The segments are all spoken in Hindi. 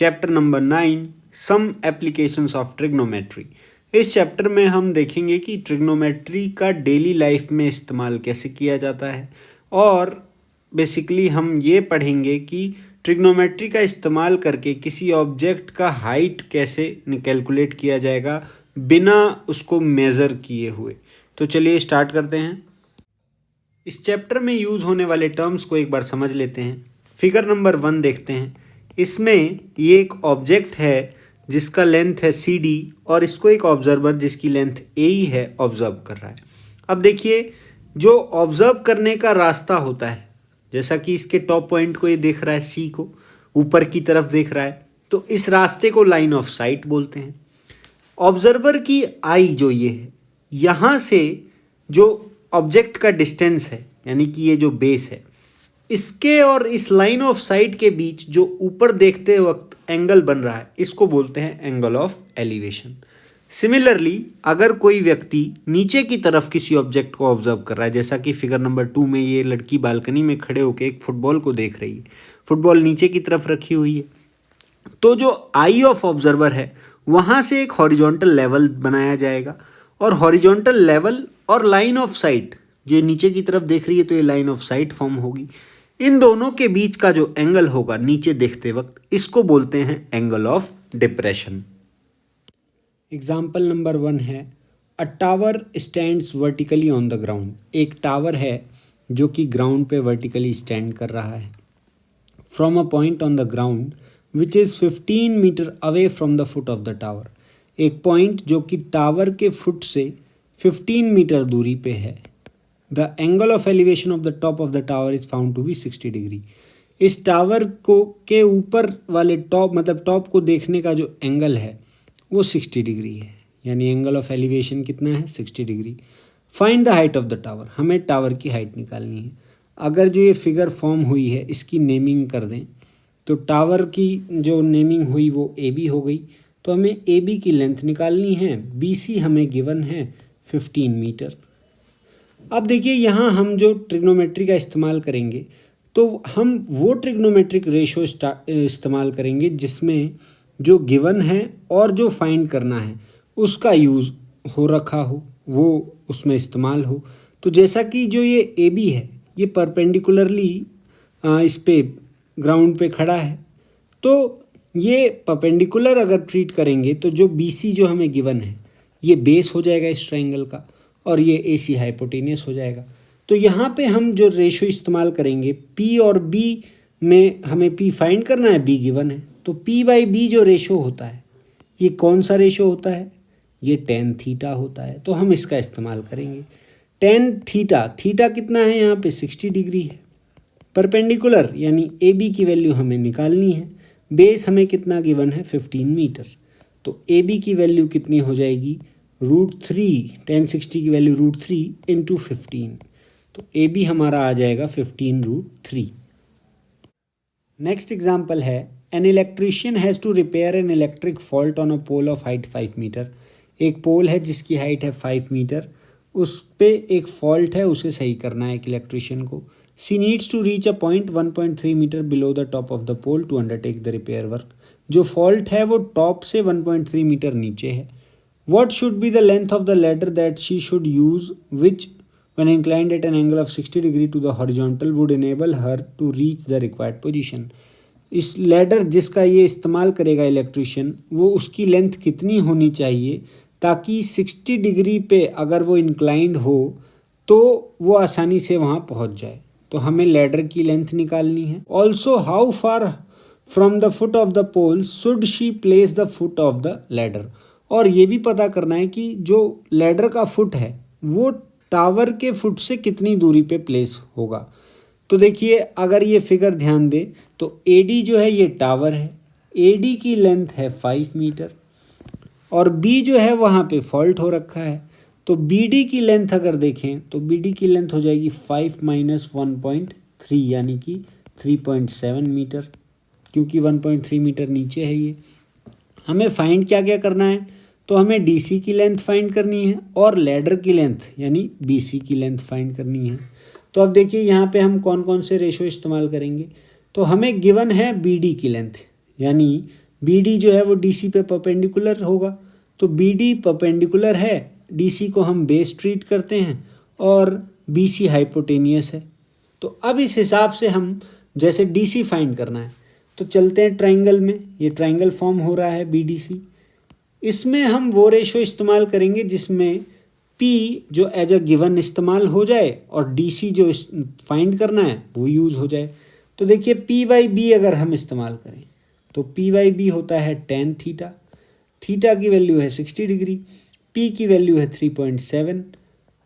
Chapter number 9 some applications of trigonometry. इस चैप्टर में हम देखेंगे कि ट्रिग्नोमेट्री का डेली लाइफ में इस्तेमाल कैसे किया जाता है और बेसिकली हम ये पढ़ेंगे कि ट्रिग्नोमेट्री का इस्तेमाल करके किसी ऑब्जेक्ट का हाइट कैसे कैलकुलेट किया जाएगा बिना उसको मेज़र किए हुए। तो चलिए स्टार्ट करते हैं। इस चैप्टर में यूज़ होने वाले टर्म्स को एक बार समझ लेते हैं। फिगर नंबर 1 देखते हैं। इसमें ये एक ऑब्जेक्ट है जिसका लेंथ है CD और इसको एक ऑब्जर्वर जिसकी लेंथ AE है ऑब्जर्व कर रहा है। अब देखिए जो ऑब्जर्व करने का रास्ता होता है, जैसा कि इसके टॉप पॉइंट को ये देख रहा है, C को ऊपर की तरफ देख रहा है, तो इस रास्ते को लाइन ऑफ साइट बोलते हैं। ऑब्जर्वर की आई जो ये है, यहाँ से जो ऑब्जेक्ट का डिस्टेंस है यानी कि ये जो बेस है, इसके और इस लाइन ऑफ साइट के बीच जो ऊपर देखते वक्त एंगल बन रहा है, इसको बोलते हैं एंगल ऑफ एलिवेशन। सिमिलरली अगर कोई व्यक्ति नीचे की तरफ किसी ऑब्जेक्ट को ऑब्जर्व कर रहा है, जैसा कि फिगर नंबर 2 में ये लड़की बालकनी में खड़े होकर एक फुटबॉल को देख रही है, फुटबॉल नीचे की तरफ रखी हुई है, तो जो आई ऑफ ऑब्जर्वर है वहाँ से एक हॉरिजॉन्टल लेवल बनाया जाएगा और हॉरिजॉन्टल लेवल और लाइन ऑफ साइट जो नीचे की तरफ देख रही है तो ये लाइन ऑफ साइट फॉर्म होगी। इन दोनों के बीच का जो एंगल होगा नीचे देखते वक्त, इसको बोलते हैं angle of depression. Example number 1 है अ tower stands vertically on the ground. एक टावर है जो कि ग्राउंड पे वर्टिकली स्टैंड कर रहा है। From a point on the ground which is 15 metre away from the foot of the tower. एक पॉइंट जो कि टावर के फुट से 15 मीटर दूरी पे है। The angle of elevation of the top of the tower is found to be 60 degree. इस टावर को के ऊपर वाले टॉप मतलब टॉप को देखने का जो एंगल है वो 60 डिग्री है, यानी एंगल ऑफ एलिवेशन कितना है 60 degree. Find the height of the tower. हमें टावर की हाइट निकालनी है। अगर जो ये फिगर फॉर्म हुई है इसकी नेमिंग कर दें तो टावर की जो नेमिंग हुई वो AB हो गई, तो हमें AB की लेंथ निकालनी है। BC हमें गिवन है 15 मीटर। अब देखिए यहाँ हम जो ट्रिग्नोमेट्री का इस्तेमाल करेंगे तो हम वो ट्रिग्नोमेट्रिक रेशो इस्तेमाल करेंगे जिसमें जो गिवन है और जो फाइंड करना है उसका यूज़ हो रखा हो, वो उसमें इस्तेमाल हो। तो जैसा कि जो ये AB है ये परपेंडिकुलरली इस पे ग्राउंड पे खड़ा है, तो ये परपेंडिकुलर अगर ट्रीट करेंगे तो जो BC जो हमें गिवन है ये बेस हो जाएगा इस ट्रायंगल का और ये AC हाइपोटेनियस हो जाएगा। तो यहाँ पे हम जो रेशो इस्तेमाल करेंगे P और B में हमें P फाइंड करना है, B गिवन है, तो P/B जो रेशो होता है ये कौन सा रेशो होता है, ये tan थीटा होता है। तो हम इसका इस्तेमाल करेंगे। tan थीटा, थीटा कितना है यहाँ पे 60 डिग्री है। परपेंडिकुलर यानी AB की वैल्यू हमें निकालनी है। बेस हमें कितना गिवन है 15 मीटर, तो AB की वैल्यू कितनी हो जाएगी √3। tan 60 की वैल्यू √3 इंटू 15, तो AB हमारा आ जाएगा 15√3। नेक्स्ट एग्जाम्पल है an electrician has to repair an electric fault on a pole of height 5 metre. एक पोल है जिसकी हाइट है 5 मीटर, उस पे एक फॉल्ट है, उसे सही करना है एक इलेक्ट्रीशियन को। She needs to reach a point 1.3 metre below the top of the pole to undertake the repair work. जो फॉल्ट है वो टॉप से 1.3 मीटर नीचे है। What should be the length of the ladder that she should use, which when inclined at an angle of 60 degree to the horizontal would enable her to reach the required position? इस लैडर जिसका ये इस्तेमाल करेगा इलेक्ट्रिशियन, वो उसकी लेंथ कितनी होनी चाहिए ताकि 60 डिग्री पे अगर वो इंक्लाइंड हो तो वो आसानी से वहाँ पहुँच जाए। तो हमें लैडर की लेंथ निकालनी है। Also how far from the foot of the pole should she place the foot of the ladder. और ये भी पता करना है कि जो लैडर का फुट है वो टावर के फुट से कितनी दूरी पे प्लेस होगा। तो देखिए अगर ये फिगर ध्यान दे तो AD जो है ये टावर है, AD की लेंथ है 5 मीटर और B जो है वहाँ पे फॉल्ट हो रखा है, तो BD की लेंथ अगर देखें तो BD की लेंथ हो जाएगी 5 - 1.3 यानी कि 3.7 मीटर, क्योंकि 1.3 मीटर नीचे है ये। हमें फाइंड क्या क्या करना है, तो हमें DC की लेंथ फाइंड करनी है और लैडर की लेंथ यानी BC की लेंथ फाइंड करनी है। तो अब देखिए यहाँ पे हम कौन कौन से रेशो इस्तेमाल करेंगे। तो हमें गिवन है BD की लेंथ यानी बी डी जो है वो डी सी पे परपेंडिकुलर होगा, तो बी डी परपेंडिकुलर है, डी सी को हम बेस ट्रीट करते हैं और बी सी हाइपोटेनियस है। तो अब इस हिसाब से हम जैसे डी सी फाइंड करना है तो चलते हैं ट्राइंगल में। ये ट्राइंगल फॉर्म हो रहा है बी डी सी। इसमें हम वो रेशो इस्तेमाल करेंगे जिसमें पी जो एज अ गिवन इस्तेमाल हो जाए और डी सी जो फाइंड करना है वो यूज़ हो जाए। तो देखिए पी बाई बी अगर हम इस्तेमाल करें तो पी बाई बी होता है टेन थीटा, थीटा की वैल्यू है 60 डिग्री, पी की वैल्यू है 3.7,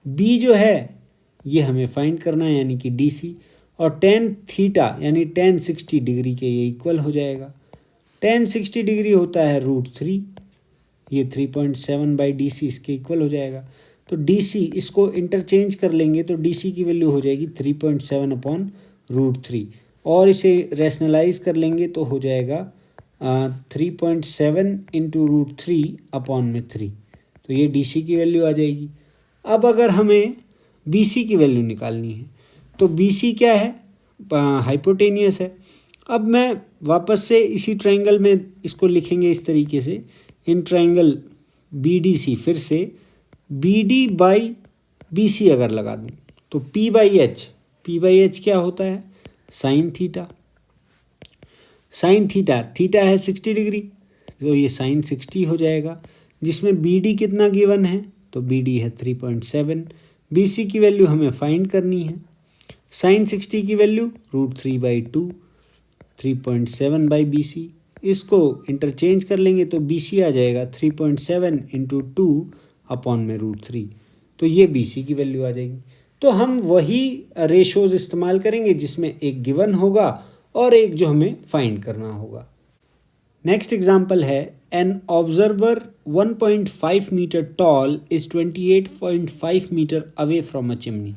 बी जो है ये हमें फाइंड करना है यानी कि डी सी, और टेन थीटा यानी टेन 60 डिग्री के ये इक्वल हो जाएगा। टेन 60 डिग्री होता है √3, ये 3.7 बाई डी सी इसके इक्वल हो जाएगा। तो डी सी इसको इंटरचेंज कर लेंगे तो डी सी की वैल्यू हो जाएगी 3.7 अपॉन √3, और इसे रैशनलाइज कर लेंगे तो हो जाएगा 3.7 इंटू √3 अपॉन में 3, तो ये डी सी की वैल्यू आ जाएगी। अब अगर हमें बी सी की वैल्यू निकालनी है तो बी सी क्या है, हाइपोटेनियस है। अब मैं वापस से इसी ट्राइंगल में इसको लिखेंगे इस तरीके से, in triangle B D C, फिर से B D by B C अगर लगा दूँ तो पी बाई एच क्या होता है, sine theta. Sine theta, theta है 60 डिग्री, तो ये साइन 60 हो जाएगा, जिसमें बी डी कितना गिवन है, तो बी डी है 3.7, बी सी की वैल्यू हमें फाइंड करनी है। साइन 60 की वैल्यू √3/2, 3.7 बाई बी सी, इसको इंटरचेंज कर लेंगे तो बी सी आ जाएगा 3.7 इंटू 2 अपॉन में √3, तो ये बी सी की वैल्यू आ जाएगी। तो हम वही रेशोज इस्तेमाल करेंगे जिसमें एक गिवन होगा और एक जो हमें फाइंड करना होगा। नेक्स्ट एग्जाम्पल है, an observer 1.5 metre tall is 28.5 metre away from a chimney.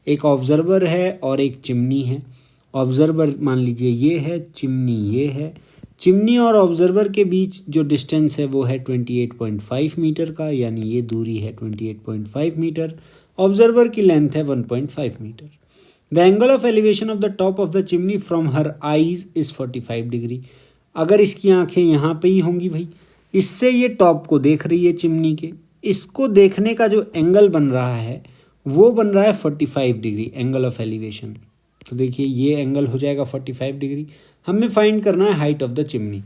एक ऑब्जर्वर है और एक चिमनी है। ऑब्जर्वर मान लीजिए ये है, चिमनी ये है। चिमनी और ऑब्जर्वर के बीच जो डिस्टेंस है वो है 28.5 मीटर का, यानी ये दूरी है 28.5 मीटर। ऑब्जर्वर की लेंथ है 1.5 metre. The angle of elevation of the top of the chimney from her eyes is 45 degree. अगर इसकी आंखें यहाँ पे ही होंगी भाई, इससे ये टॉप को देख रही है चिमनी के, इसको देखने का जो एंगल बन रहा है वो बन रहा है 45 डिग्री, एंगल ऑफ एलिवेशन। तो देखिए ये एंगल हो जाएगा 45 डिग्री। हमें फाइंड करना है height of the chimney.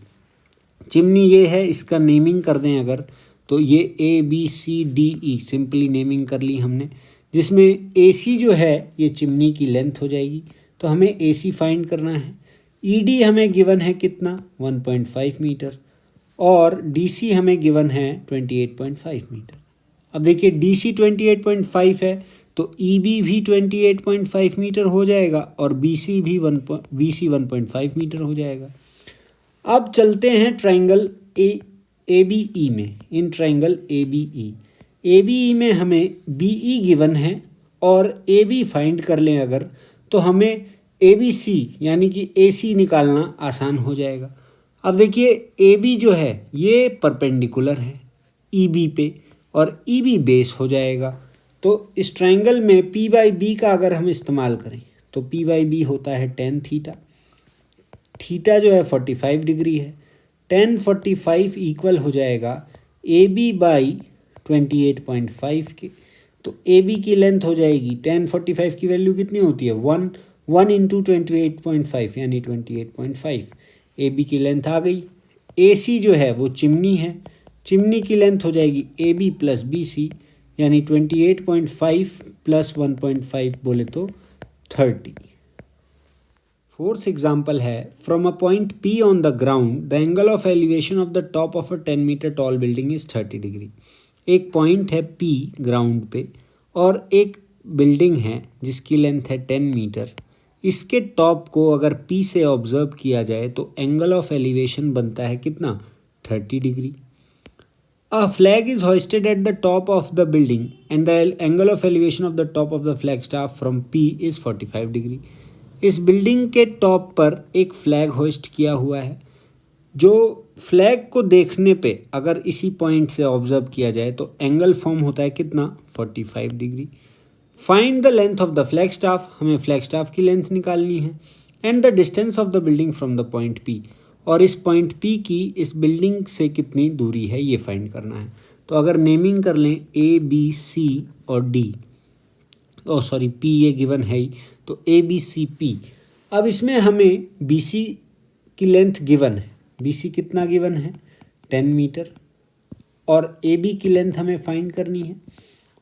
Chimney ये है, इसका नेमिंग कर दें अगर, तो ये ABCDE सिंपली नेमिंग कर ली हमने, जिसमें AC जो है ये चिमनी की लेंथ हो जाएगी, तो हमें AC फाइंड करना है। ED हमें गिवन है कितना, 1.5 मीटर, और DC हमें गिवन है 28.5 मीटर। अब देखिए DC 28.5 है तो EB भी 28.5 मीटर हो जाएगा और BC 1.5 मीटर हो जाएगा। अब चलते हैं ट्राइंगल ABE में। इन ट्राइंगल ABE में हमें BE गिवन है और AB फाइंड कर लें अगर, तो हमें ABC यानी कि AC निकालना आसान हो जाएगा। अब देखिए AB जो है ये परपेंडिकुलर है EB पे और EB बेस हो जाएगा। तो इस ट्राइंगल में P बाई B का अगर हम इस्तेमाल करें तो P बाई B होता है टेन थीटा। थीटा जो है 45 डिग्री है, टेन 45 इक्वल हो जाएगा AB बाई 28.5 के। तो AB की लेंथ हो जाएगी, टेन 45 की वैल्यू कितनी होती है, 1 इंटू 28.5 यानी 28.5। AB की लेंथ आ गई। AC जो है वो चिमनी है, चिमनी की लेंथ हो जाएगी AB प्लस BC यानी 28.5 प्लस 1.5 बोले तो 30। फोर्थ एग्जाम्पल है, from a point P on the ground the angle of elevation of the top of a 10 metre tall building is 30 degree. एक पॉइंट है P ग्राउंड पे और एक बिल्डिंग है जिसकी लेंथ है 10 मीटर। इसके टॉप को अगर P से ऑब्जर्व किया जाए तो एंगल ऑफ एलिवेशन बनता है कितना, 30 degree. A flag is hoisted at the top of the building and the angle of elevation of the top of the flag staff from P is 45 degree. इस बिल्डिंग के टॉप पर एक फ्लैग होस्ट किया हुआ है, जो फ्लैग को देखने पे अगर इसी पॉइंट से ऑब्जर्व किया जाए तो एंगल फॉर्म होता है कितना, 45 degree. Find the length of the flag staff, हमें फ्लैग स्टाफ की लेंथ निकालनी है, and the distance of the building from the point P, और इस पॉइंट P की इस बिल्डिंग से कितनी दूरी है ये फाइंड करना है। तो अगर नेमिंग कर लें ABC और D, सॉरी P ये गिवन है ही, तो ABCP। अब इसमें हमें BC की लेंथ गिवन है, BC कितना गिवन है 10 मीटर, और AB की लेंथ हमें फाइंड करनी है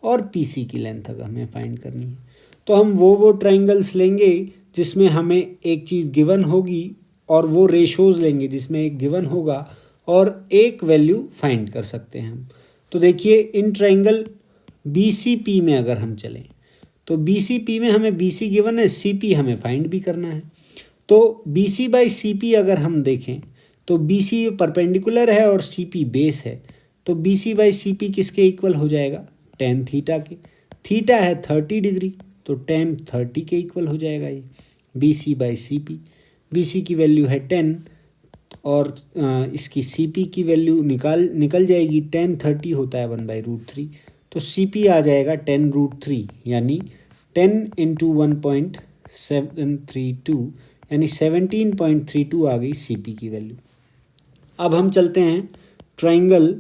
और PC की लेंथ अगर हमें फाइंड करनी है। तो हम वो ट्राइंगल्स लेंगे जिसमें हमें एक चीज़ गिवन होगी और वो रेशोज़ लेंगे जिसमें एक गिवन होगा और एक वैल्यू फाइंड कर सकते हैं हम। तो देखिए इन ट्राइंगल BCP में अगर हम चलें तो BCP में हमें BC गिवन है, CP हमें फाइंड भी करना है। तो BC/CP अगर हम देखें तो BC परपेंडिकुलर है और CP बेस है, तो BC/CP किसके इक्वल हो जाएगा tan थीटा के। थीटा है 30 डिग्री, तो tan 30 के इक्वल हो जाएगा ये BC/CP। BC की वैल्यू है 10 और इसकी CP की वैल्यू निकल जाएगी, tan 30 होता है 1/√3, तो CP आ जाएगा 10√3 यानी 10 × 1.732 यानी 17.32 आ गई CP की वैल्यू। अब हम चलते हैं ट्राइंगल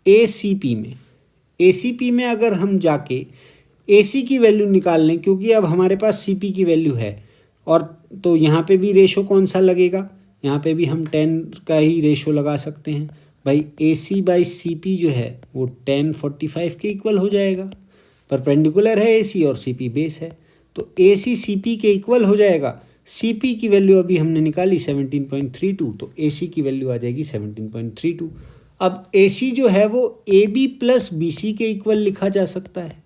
ACP में। ACP में अगर हम जाके AC की वैल्यू निकाल लें, क्योंकि अब हमारे पास CP की वैल्यू है, और तो यहाँ पे भी रेशो कौन सा लगेगा, यहाँ पे भी हम 10 का ही रेशो लगा सकते हैं भाई। AC/CP जो है वो tan 45 के इक्वल हो जाएगा, परपेंडिकुलर है AC और CP बेस है, तो AC CP के इक्वल हो जाएगा। CP की वैल्यू अभी हमने निकाली 17.32, तो AC की वैल्यू आ जाएगी 17.32। अब AC जो है वो AB + BC के इक्वल लिखा जा सकता है,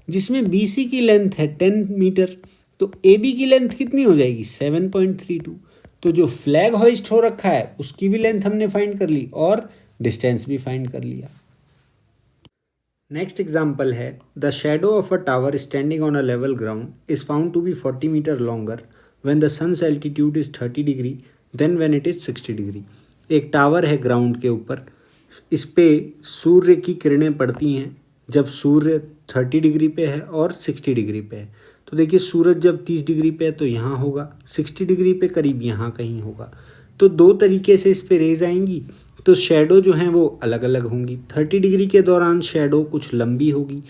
जिसमें BC की लेंथ है 10 मीटर, तो AB की लेंथ कितनी हो जाएगी 7.32। तो जो फ्लैग होइस्ट हो रखा है उसकी भी लेंथ हमने फाइंड कर ली और डिस्टेंस भी फाइंड कर लिया। नेक्स्ट एग्जाम्पल है the shadow of a tower standing on a level ground is found to be 40 metre longer when the sun's altitude is 30 degree then when it is 60 degree. एक टावर है ग्राउंड के ऊपर, इस पे सूर्य की किरणें पड़ती हैं जब सूर्य 30 डिग्री पे है और 60 डिग्री पे है। तो देखिए सूरज जब 30 डिग्री पे है तो यहाँ होगा, 60 डिग्री पे करीब यहाँ कहीं होगा। तो दो तरीके से इस पे रेज आएंगी, तो शेडो जो हैं वो अलग अलग होंगी। 30 डिग्री के दौरान शेडो कुछ लंबी होगी,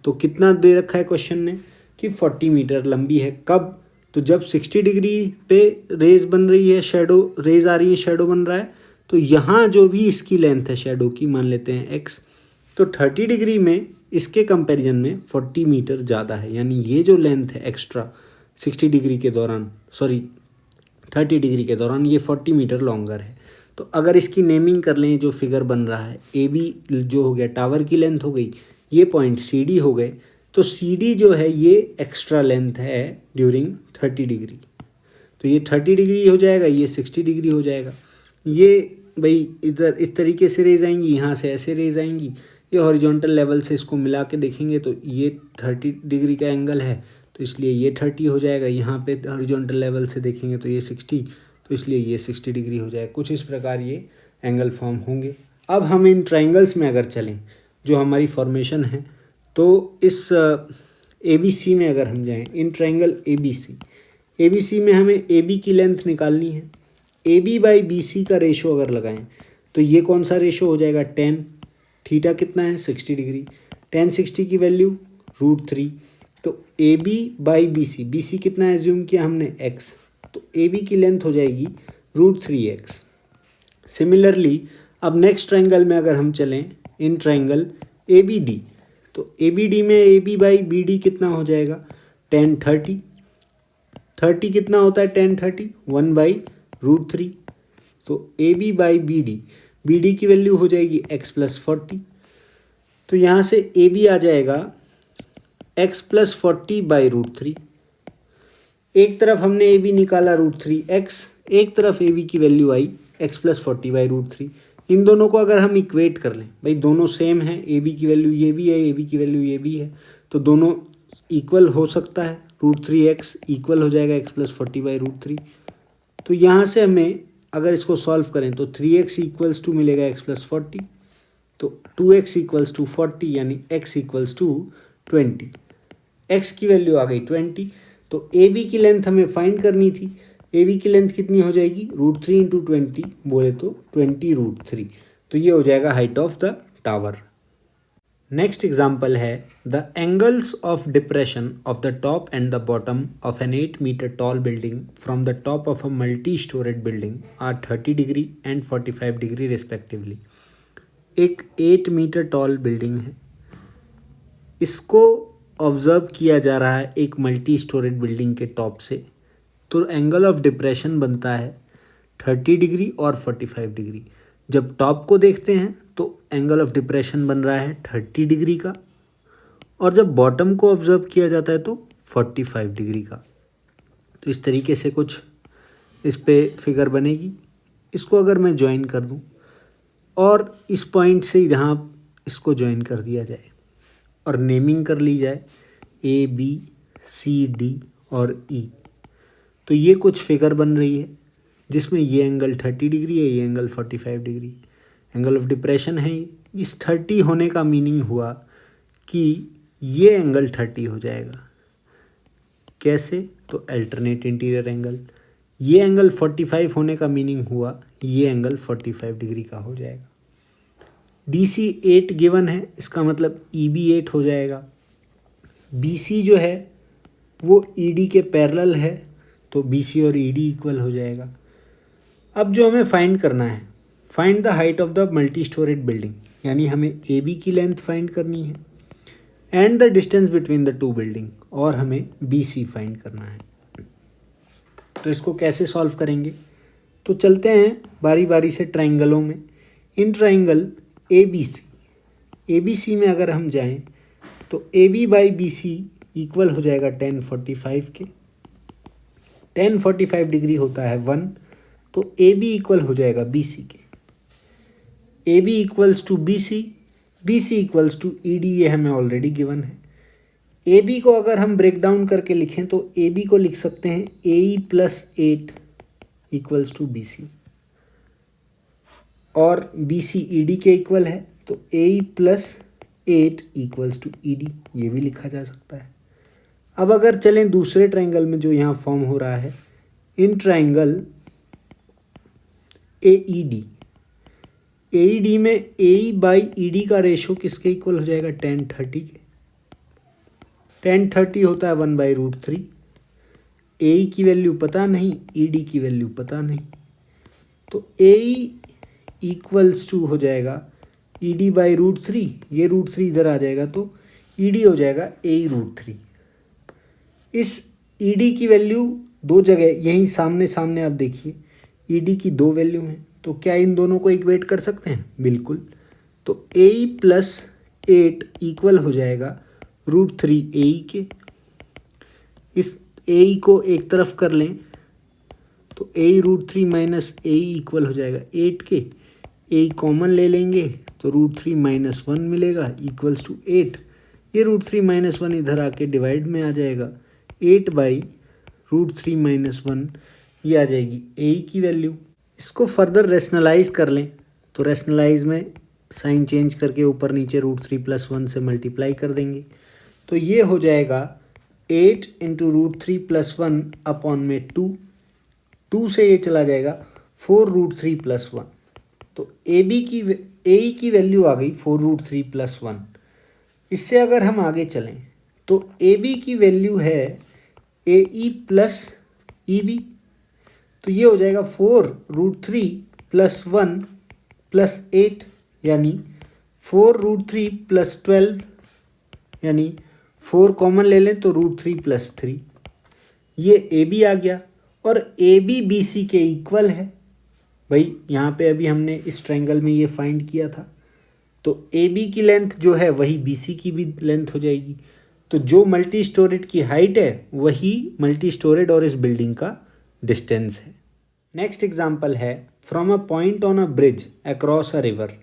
तो कितना दे रखा है क्वेश्चन ने कि 40 मीटर लंबी है। कब, तो जब 60 डिग्री पे रेज बन रही है, शेडो रेज आ रही है, शेडो बन रहा है, तो यहाँ जो भी इसकी लेंथ है शेडो की मान लेते हैं x, तो 30 डिग्री में इसके कंपैरिजन में 40 मीटर ज़्यादा है, यानी ये जो लेंथ है एक्स्ट्रा 60 डिग्री के दौरान, सॉरी 30 डिग्री के दौरान ये 40 मीटर लॉन्गर है। तो अगर इसकी नेमिंग कर लें, जो फिगर बन रहा है AB जो हो गया टावर की लेंथ हो गई, ये पॉइंट CD हो गए, तो CD जो है ये एक्स्ट्रा लेंथ है ड्यूरिंग 30 डिग्री, तो ये 30 डिग्री हो जाएगा, ये 60 डिग्री हो जाएगा। ये भाई इधर इस तरीके से रेज आएंगी, यहाँ से ऐसे रेज आएंगी, ये हॉरिजॉन्टल लेवल से इसको मिला के देखेंगे तो ये 30 डिग्री का एंगल है, तो इसलिए ये 30 हो जाएगा। यहाँ पे हॉरिजॉन्टल लेवल से देखेंगे तो ये 60, तो इसलिए ये 60 डिग्री हो जाएगा। कुछ इस प्रकार ये एंगल फॉर्म होंगे। अब हम इन ट्राइंगल्स में अगर चलें जो हमारी फॉर्मेशन है, तो इस ABC में अगर हम जाएं, इन ट्राइंगल ABC में हमें AB की लेंथ निकालनी है। AB/BC का रेशो अगर लगाएं तो ये कौन सा रेशो हो जाएगा, tan। थीटा कितना है 60 डिग्री, tan 60 की वैल्यू √3, तो AB/BC, BC कितना एज्यूम किया हमने x, तो AB की लेंथ हो जाएगी √3x। सिमिलरली अब नेक्स्ट ट्राइंगल में अगर हम चलें, इन ट्राइंगल ABD, तो ABD में AB/BD कितना हो जाएगा tan 30, 30 कितना होता है tan 30 1/√3, तो AB/BD, BD की वैल्यू हो जाएगी x + 40, तो यहाँ से AB आ जाएगा x + 40/√3। एक तरफ हमने AB निकाला √3x, एक तरफ AB की वैल्यू आई x + 40/√3। इन दोनों को अगर हम इक्वेट कर लें, भाई दोनों सेम है, AB की वैल्यू ये भी है, AB की वैल्यू ये भी है, तो दोनों इक्वल हो सकता है, √3x इक्वल हो जाएगा x + 40/√3। तो यहाँ से हमें अगर इसको सॉल्व करें तो 3x इक्वल्स टू मिलेगा x + 40, तो 2x इक्वल्स टू 40 यानी x इक्वल्स टू 20। x की वैल्यू आ गई 20, तो AB की लेंथ हमें फाइंड करनी थी, ए बी की लेंथ कितनी हो जाएगी, √3 इंटू 20 बोले तो 20√3, तो ये हो जाएगा height of the tower. Next example है the angles of depression of the top and the bottom of an 8 metre tall building from the top of a multi storeyed building are 30 degree and 45 degree respectively. एक 8 मीटर टॉल बिल्डिंग है, इसको ऑब्जर्व किया जा रहा है एक मल्टी स्टोरेड बिल्डिंग के टॉप से, तो एंगल ऑफ डिप्रेशन बनता है 30 डिग्री और 45 डिग्री। जब टॉप को देखते हैं तो एंगल ऑफ डिप्रेशन बन रहा है 30 डिग्री का, और जब बॉटम को ऑब्जर्व किया जाता है तो 45 डिग्री का। तो इस तरीके से कुछ इस पे फिगर बनेगी। इसको अगर मैं ज्वाइन कर दूं और इस पॉइंट से यहाँ इसको ज्वाइन कर दिया जाए और नेमिंग कर ली जाए ABCD और E, तो ये कुछ फिगर बन रही है जिसमें ये एंगल 30 डिग्री है, ये angle 45 degree. Angle of depression है। इस 30 होने का मीनिंग हुआ कि ये एंगल 30 हो जाएगा। कैसे? तो अल्टरनेट इंटीरियर एंगल। ये एंगल 45 होने का मीनिंग हुआ ये एंगल 45 डिग्री का हो जाएगा। DC 8 गिवन है, इसका मतलब EB 8 हो जाएगा। BC जो है वो ED के पैरेलल है, तो BC और ED इक्वल हो जाएगा। अब जो हमें फाइंड करना है, find the height of the multi storeyed building, यानी हमें AB की लेंथ फाइंड करनी है and the distance between the to building, और हमें BC फाइंड करना है। तो इसको कैसे सॉल्व करेंगे? तो चलते हैं बारी बारी से ट्राइंगलों में। इन ट्राइंगल ABC में अगर हम जाएं तो AB बाई BC इक्वल हो जाएगा 1045 के। 1045 डिग्री होता है 1, तो AB इक्वल हो जाएगा BC के। AB equals to BC, BC equals to ED, ये हमें ऑलरेडी गिवन है। AB को अगर हम ब्रेक डाउन करके लिखें तो AB को लिख सकते हैं AE plus 8 equals to BC, और BC ED के इक्वल है, तो AE plus 8 equals to ED, ये भी लिखा जा सकता है। अब अगर चलें दूसरे ट्राइंगल में जो यहाँ फॉर्म हो रहा है, इन ट्राइंगल AED में AE बाई ED का रेशो किसके इक्वल हो जाएगा? 1030 के। 1030 होता है 1/√3। AE की वैल्यू पता नहीं, ED की वैल्यू पता नहीं, तो AE इक्वल्स टू हो जाएगा ED बाई √3, ये √3 इधर आ जाएगा तो ED हो जाएगा AE√3। इस ED की वैल्यू दो जगह यहीं सामने सामने आप देखिए, ED की दो वैल्यू हैं, तो क्या इन दोनों को इक्वेट कर सकते हैं? बिल्कुल। तो AE प्लस 8 इक्वल हो जाएगा √3 AE के। इस AE को एक तरफ कर लें तो AE√3 माइनस AE इक्वल हो जाएगा 8 के। AE कॉमन ले लेंगे तो √3 माइनस 1 मिलेगा इक्वल्स टू 8। ये √3 माइनस 1 इधर आके डिवाइड में आ जाएगा, 8/√3 माइनस 1, ये आ जाएगी AE की वैल्यू। इसको फर्दर रेशनलाइज कर लें तो रेशनलाइज में साइन चेंज करके ऊपर नीचे √3 प्लस 1 से मल्टीप्लाई कर देंगे, तो ये हो जाएगा 8 इंटू √3 प्लस 1 अपॉन में 2 से ये चला जाएगा 4√3 प्लस 1, तो AE की वैल्यू आ गई 4√3 प्लस 1। इससे अगर हम आगे चलें तो AB की वैल्यू है AE प्लस EB, तो ये हो जाएगा 4√3 प्लस 1 प्लस 8, यानी 4√3 प्लस 12, यानी 4 कॉमन ले लें तो √3 प्लस 3, ये AB आ गया। और AB BC के इक्वल है। भाई यहाँ पे अभी हमने इस ट्रायंगल में ये फाइंड किया था, तो AB की लेंथ जो है वही BC की भी लेंथ हो जाएगी। तो जो मल्टी स्टोरेड की हाइट है वही मल्टी स्टोरेड और इस बिल्डिंग का डिस्टेंस है। नेक्स्ट एग्जाम्पल है from a point on a bridge across a river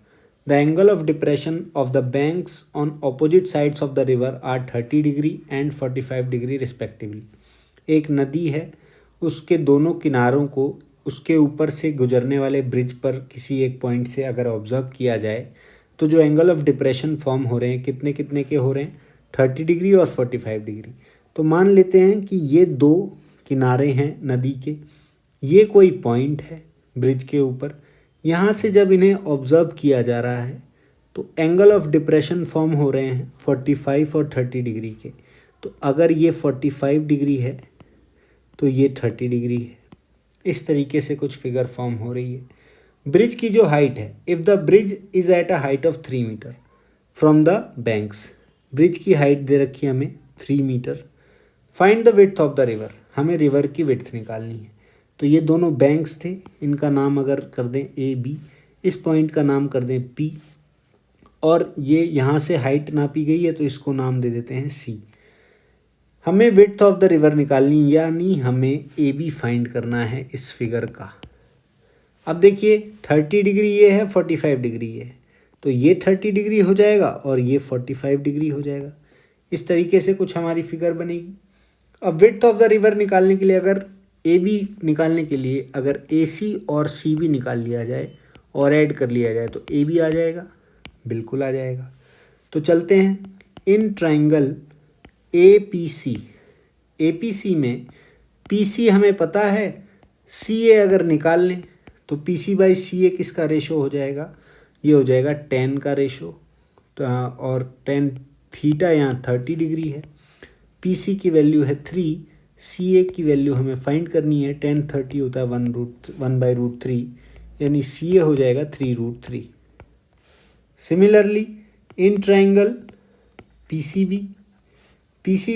the angle of depression of the banks on opposite sides of the river are 30 degree and 45 degree respectively. एक नदी है, उसके दोनों किनारों को उसके ऊपर से गुजरने वाले ब्रिज पर किसी एक पॉइंट से अगर ऑब्जर्व किया जाए तो जो एंगल ऑफ डिप्रेशन फॉर्म हो रहे हैं कितने कितने के हो रहे हैं? 30 डिग्री और 45 डिग्री। तो मान लेते हैं कि ये दो किनारे हैं नदी के, ये कोई पॉइंट है ब्रिज के ऊपर, यहाँ से जब इन्हें ऑब्जर्व किया जा रहा है तो एंगल ऑफ डिप्रेशन फॉर्म हो रहे हैं 45 और 30 डिग्री के। तो अगर ये 45 डिग्री है तो ये 30 डिग्री है। इस तरीके से कुछ फिगर फॉर्म हो रही है। ब्रिज की जो हाइट है, if the bridge is at a height of 3 metre from the banks, bridge की हाइट दे रखी है हमें 3 metre. Find the width of the river, हमें रिवर की विड्थ निकालनी है। तो ये दोनों बैंक्स थे, इनका नाम अगर कर दें ए बी, इस पॉइंट का नाम कर दें पी, और ये यहाँ से हाइट नापी गई है तो इसको नाम दे देते हैं सी। हमें विड्थ ऑफ द रिवर निकालनी, यानी हमें ए बी फाइंड करना है इस फिगर का। अब देखिए 30 डिग्री ये है, 45 डिग्री ये है, तो ये 30 डिग्री हो जाएगा और ये 45 डिग्री हो जाएगा। इस तरीके से कुछ हमारी फिगर बनेगी। अब विड्थ ऑफ द रिवर निकालने के लिए, अगर ए बी निकालने के लिए अगर ए सी और सी बी निकाल लिया जाए और ऐड कर लिया जाए तो ए बी आ जाएगा, बिल्कुल आ जाएगा। तो चलते हैं in triangle A P C में पी सी हमें पता है, सी ए अगर निकाल लें तो पी सी बाई सी ए किसका रेशो हो जाएगा, ये हो जाएगा tan का रेशो। तो और tan थीटा यहाँ 30 डिग्री है, पी सी की वैल्यू है 3, सी ए की वैल्यू हमें फाइंड करनी है, tan 30 होता है 1/√3, यानी सी ए हो जाएगा 3√3। Similarly in triangle P C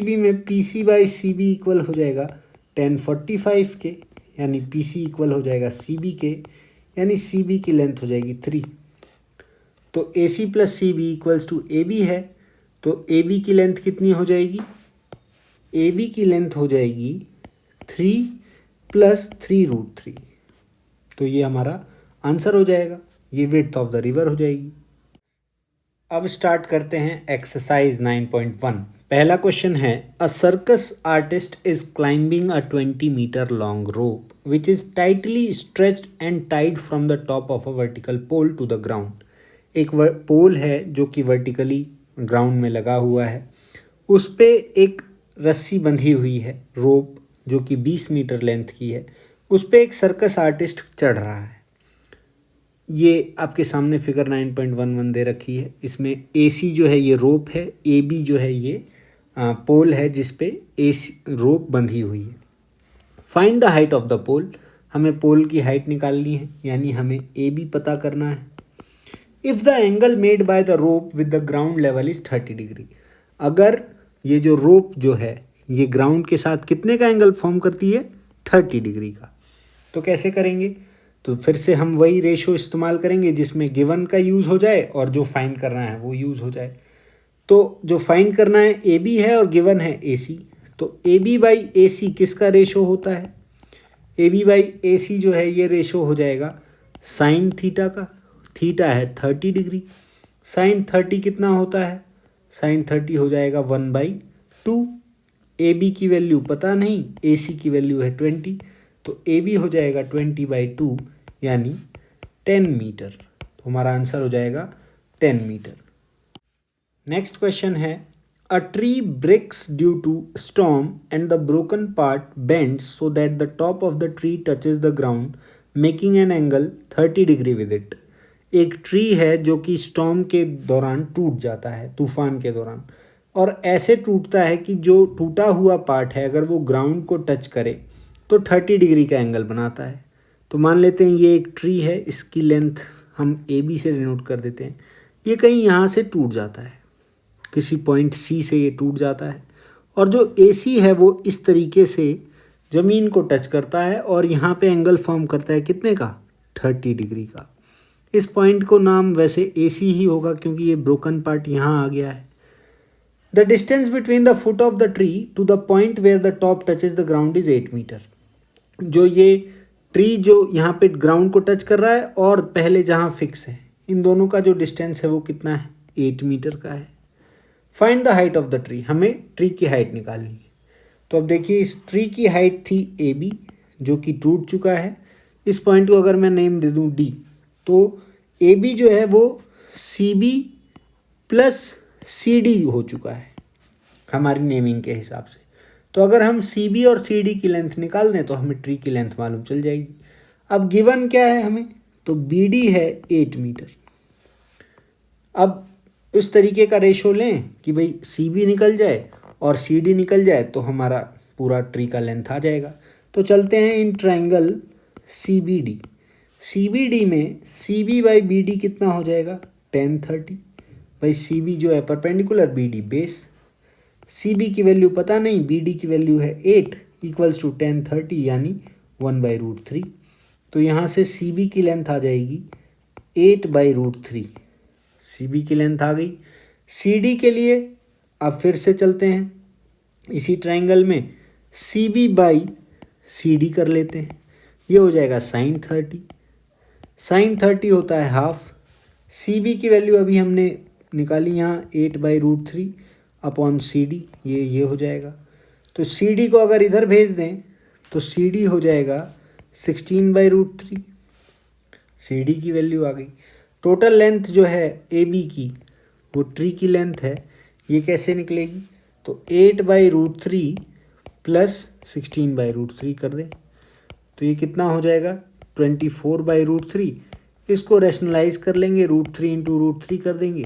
B में P C by C B equal हो जाएगा tan 45 के, यानी पी सी इक्वल हो जाएगा सी बी के, यानी सी बी की लेंथ हो जाएगी 3। तो A C plus C B equals to A B है, तो ए बी की लेंथ कितनी हो जाएगी, ए बी की लेंथ हो जाएगी 3 + 3√3। तो ये हमारा आंसर हो जाएगा, ये विड्थ ऑफ द रिवर हो जाएगी। अब स्टार्ट करते हैं एक्सरसाइज 9.1। पहला क्वेश्चन है, a circus artist is climbing a 20 metre long rope which is tightly stretched and tied from the top of a vertical pole to the ground. एक पोल है जो कि वर्टिकली ग्राउंड में लगा हुआ है, उस पे एक रस्सी बंधी हुई है, रोप जो कि 20 मीटर लेंथ की है, उस पे एक सर्कस आर्टिस्ट चढ़ रहा है। ये आपके सामने फिगर 9.11 दे रखी है। इसमें ए सी जो है ये रोप है, ए बी जो है ये पोल है जिस पे ए सी रोप बंधी हुई है। Find the height of the pole, हमें पोल की हाइट निकालनी है, यानी हमें ए बी पता करना है। If the angle made by the rope with the ground level is 30 degree, अगर ये जो रोप जो है ये ग्राउंड के साथ कितने का एंगल फॉर्म करती है, 30 डिग्री का, तो कैसे करेंगे, तो फिर से हम वही रेशो इस्तेमाल करेंगे जिसमें गिवन का यूज़ हो जाए और जो फाइंड करना है वो यूज़ हो जाए। तो जो फाइंड करना है ए बी है और गिवन है ए सी, तो ए बी बाई ए सी किसका रेशो होता है, ए बी बाई ए सी जो है ये रेशो हो जाएगा साइन थीटा का। थीटा है 30 डिग्री, साइन 30 कितना होता है, साइन 30 हो जाएगा 1/2। ए बी की वैल्यू पता नहीं, ए सी की वैल्यू है 20, तो ए बी हो जाएगा 20/2 यानी 10 मीटर। तो हमारा आंसर हो जाएगा 10 मीटर। नेक्स्ट क्वेश्चन है, a tree breaks due to storm and the broken part bends so that the top of the tree touches the ground making an angle 30 degree with it. एक ट्री है जो कि स्टॉर्म के दौरान टूट जाता है, तूफान के दौरान, और ऐसे टूटता है कि जो टूटा हुआ पार्ट है अगर वो ग्राउंड को टच करे तो 30 डिग्री का एंगल बनाता है। तो मान लेते हैं ये एक ट्री है, इसकी लेंथ हम ए बी से डिनोट कर देते हैं। ये कहीं यहाँ से टूट जाता है, किसी पॉइंट सी से ये टूट जाता है, और जो ए सी है वो इस तरीके से ज़मीन को टच करता है और यहाँ पे एंगल फॉर्म करता है कितने का, 30 डिग्री का। इस पॉइंट को नाम वैसे ए सी ही होगा क्योंकि ये ब्रोकन पार्ट यहाँ आ गया है। The distance between the foot of the tree to the point where the top touches the ground is 8 metre. जो ये ट्री जो यहाँ पे ग्राउंड को टच कर रहा है और पहले जहाँ फिक्स है, इन दोनों का जो डिस्टेंस है वो कितना है, 8 मीटर का है। Find the height of the tree, हमें ट्री की हाइट निकालनी है। तो अब देखिए इस ट्री की हाइट थी ए बी जो कि टूट चुका है। इस पॉइंट को अगर मैं नेम दे दूँ डी, तो ए बी जो है वो C B plus C D हो चुका है हमारी नेमिंग के हिसाब से। तो अगर हम सी बी और सी डी की लेंथ निकाल दें तो हमें ट्री की लेंथ मालूम चल जाएगी। अब गिवन क्या है हमें, तो बी डी है 8 मीटर। अब इस तरीके का रेशो लें कि भाई सी बी निकल जाए और सी डी निकल जाए तो हमारा पूरा ट्री का लेंथ आ जाएगा। तो चलते हैं in triangle C B D. C B D में C B by B D कितना हो जाएगा, 10 30। भाई सी बी जो है perpendicular, B D base. C B की वैल्यू पता नहीं, बी डी की वैल्यू है 8 इक्वल्स टू 10 30 यानी 1/√3। तो यहाँ से सी बी की लेंथ आ जाएगी 8/√3। सी बी की लेंथ आ गई। सी डी के लिए अब फिर से चलते हैं इसी ट्राइंगल में, C B by C D कर लेते हैं। ये हो जाएगा sin 30। sin 30 होता है हाफ। सी बी की वैल्यू अभी हमने निकाली यहाँ 8/√3 अपॉन सी डी, ये हो जाएगा। तो सी डी को अगर इधर भेज दें तो सी डी हो जाएगा 16/√3। सी डी की वैल्यू आ गई। टोटल लेंथ जो है ए बी की वो ट्री की लेंथ है, ये कैसे निकलेगी, तो 8/√3 प्लस 16/√3 कर दें तो ये कितना हो जाएगा 24/√3। इसको रैशनलाइज कर लेंगे, √3 इंटू √3 कर देंगे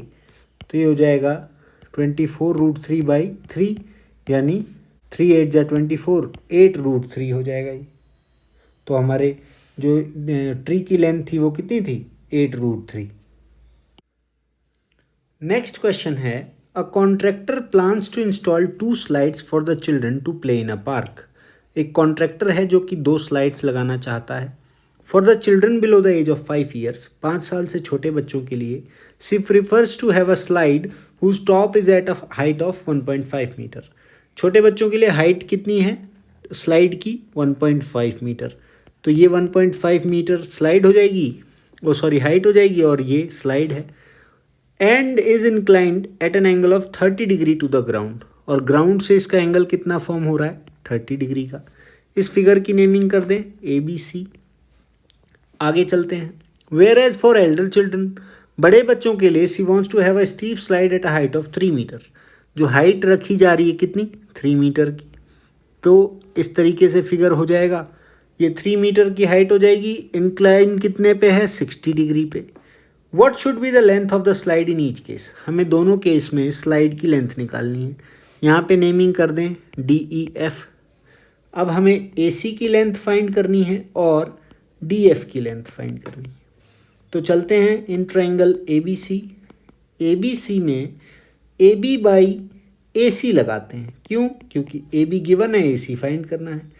तो ये हो जाएगा 24√3/3 यानी 3 8 जा 24, 8√3 हो जाएगा ये। तो हमारे जो ट्री की लेंथ थी वो कितनी थी, 8√3। नेक्स्ट क्वेश्चन है, a contractor plans to install 2 slides for the children to play in a park. एक कॉन्ट्रैक्टर है जो कि 2 स्लाइड्स लगाना चाहता है for the children below the age of 5 years. 5 साल से छोटे बच्चों के लिए। She prefers to have a slide whose top is at a height of 1.5 metre. छोटे बच्चों के लिए हाइट कितनी है स्लाइड की, 1.5 मीटर। तो ये 1.5 मीटर स्लाइड हो जाएगी, वो सॉरी हाइट हो जाएगी, और ये स्लाइड है। And is inclined at an angle of 30 degree to the ground. और ग्राउंड से इसका एंगल कितना फॉर्म हो रहा है, 30 डिग्री का। इस फिगर की नेमिंग कर दें ए बी सी। आगे चलते हैं। Whereas for elder children, बड़े बच्चों के लिए she wants to have a steep slide at a height of 3 metre. जो हाइट रखी जा रही है कितनी, 3 मीटर की। तो इस तरीके से फिगर हो जाएगा, ये 3 मीटर की हाइट हो जाएगी। इंक्लाइन कितने पे है, 60 डिग्री पे। What should be the length of the slide in each case. हमें दोनों केस में स्लाइड की लेंथ निकालनी है। यहाँ पे नेमिंग कर दें डी ई एफ। अब हमें ए सी की लेंथ फाइंड करनी है और डी एफ की लेंथ फाइंड करनी है। तो चलते हैं in triangle A B C. A B C में ए बी बाई ए सी लगाते हैं। क्यों, क्योंकि ए बी गिवन है, ए सी फाइंड करना है।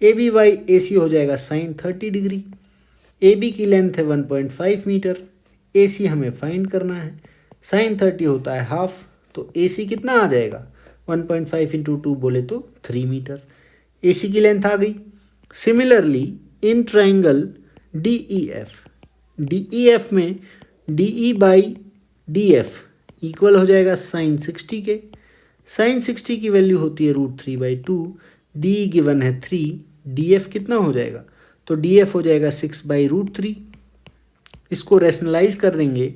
ए बी बाई ए सी हो जाएगा sin 30 डिग्री। ए बी की लेंथ है 1.5 मीटर, ए सी हमें फाइंड करना है। sin 30 होता है हाफ, तो ए सी कितना आ जाएगा, 1.5 इंटू 2 बोले तो 3 मीटर। ए सी की लेंथ आ गई। Similarly in triangle D E F में D E by D F equal हो जाएगा sin 60 के। sin 60 की वैल्यू होती है √3/2। डी गिवन है 3, डी एफ कितना हो जाएगा, तो डी एफ हो जाएगा 6/√3। इसको रैशनलाइज कर देंगे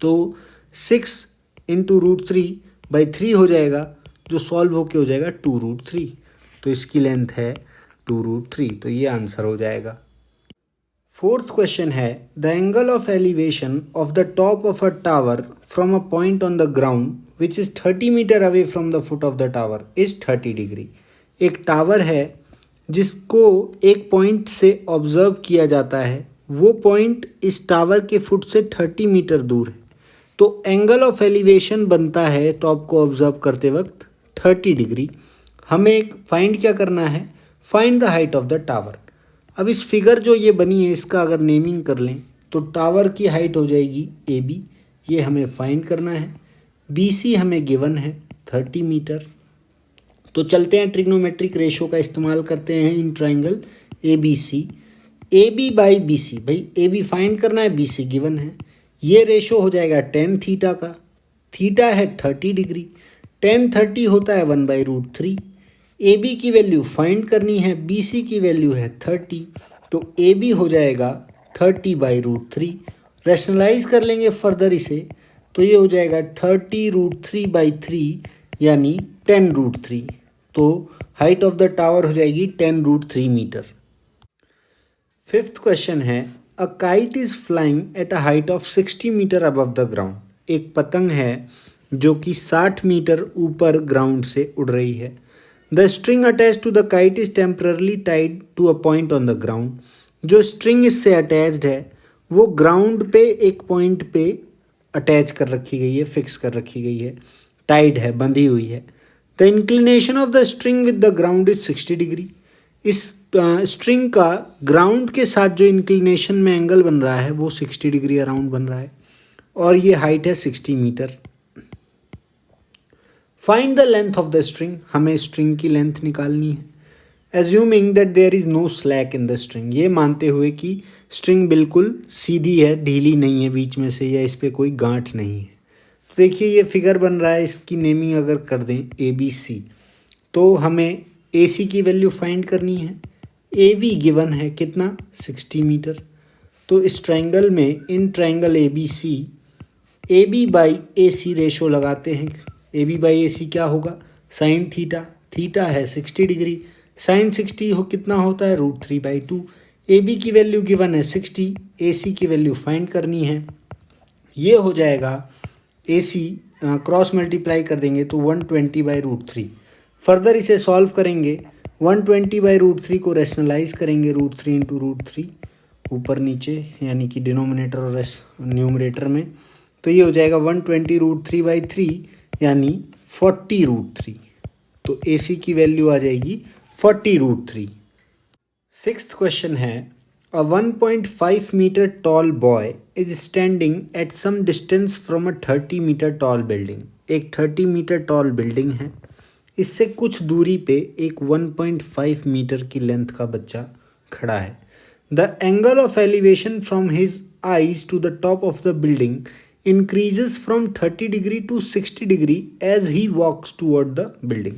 तो 6 इंटू √3/3 हो जाएगा, जो सॉल्व होके हो जाएगा 2√3। तो इसकी लेंथ है 2√3, तो ये आंसर हो जाएगा। फोर्थ क्वेश्चन है, the angle of elevation of the top of a tower from a point on the ground which is 30 metre away from the foot of the tower is 30 degree. एक टावर है जिसको एक पॉइंट से ऑब्जर्व किया जाता है, वो पॉइंट इस टावर के फुट से 30 मीटर दूर है। तो एंगल ऑफ एलिवेशन बनता है टॉप को ऑब्जर्व करते वक्त 30 डिग्री। हमें फाइंड क्या करना है, find the height of the tower. अब इस फिगर जो ये बनी है इसका अगर नेमिंग कर लें तो टावर की हाइट हो जाएगी ए बी, ये हमें फाइंड करना है। बी सी हमें गिवन है 30 मीटर। तो चलते हैं ट्रिग्नोमेट्रिक रेशो का इस्तेमाल करते हैं in triangle A B C. A B by B C, भाई ए बी फाइंड करना है, बी सी गिवन है। ये रेशो हो जाएगा tan थीटा का। थीटा है 30 डिग्री, tan 30 होता है 1/√3। ए बी की वैल्यू फाइंड करनी है, बी सी की वैल्यू है 30, तो ए बी हो जाएगा 30/√3। रैशनलाइज कर लेंगे फर्दर इसे तो ये हो जाएगा 30√3/3 यानी 10√3। तो हाइट ऑफ द टावर हो जाएगी 10√3 मीटर। फिफ्थ क्वेश्चन है, a kite is flying at a height of 60 metre above the ground. एक पतंग है जो कि 60 मीटर ऊपर ग्राउंड से उड़ रही है। The string attach to the kite is temporarily tied to a point on the ground. जो स्ट्रिंग इससे अटैच्ड है वो ग्राउंड पे एक पॉइंट पे अटैच कर रखी गई है, फिक्स कर रखी गई है, टाइड है, बंधी हुई है। The inclination of the string with the ground is 60 degree. इस स्ट्रिंग का ग्राउंड के साथ जो इंक्लिनेशन में एंगल बन रहा है वो 60 डिग्री अराउंड बन रहा है और ये हाइट है 60 metre. Find the length of the string. हमें स्ट्रिंग की लेंथ निकालनी है। Assuming that there is no slack in the string. ये मानते हुए कि स्ट्रिंग बिल्कुल सीधी है, ढीली नहीं है बीच में से, या इस पर कोई गांठ नहीं है। तो देखिए ये फिगर बन रहा है, इसकी नेमिंग अगर कर दें ABC, तो हमें AC की वैल्यू फाइंड करनी है। AB गिवन है कितना, 60 मीटर। तो इस ट्रायंगल में, in triangle ABC, AB by AC ratio लगाते हैं। AB बाई AC क्या होगा, साइन थीटा। थीटा है 60 डिग्री, साइन 60 हो कितना होता है, √3/2। AB की वैल्यू गिवन है 60, AC की वैल्यू फाइंड करनी है। ये हो जाएगा AC क्रॉस मल्टीप्लाई कर देंगे तो 120/√3। फर्दर इसे सॉल्व करेंगे, 120/√3 को रैशनलाइज करेंगे, √3 इंटू √3 ऊपर नीचे, यानी कि डिनोमिनेटर और न्यूमरेटर में। तो ये हो जाएगा 120√3/3 यानी 40√3। तो AC की वैल्यू आ जाएगी 40√3। सिक्स्थ क्वेश्चन है, a 1.5 metre tall boy is standing at some distance from a 30 metre tall building. एक 30 मीटर टॉल बिल्डिंग है, इससे कुछ दूरी पे एक 1.5 मीटर की लेंथ का बच्चा खड़ा है। The angle of elevation from his eyes to the top of the building increases from 30 degree to 60 degree as he walks toward the building.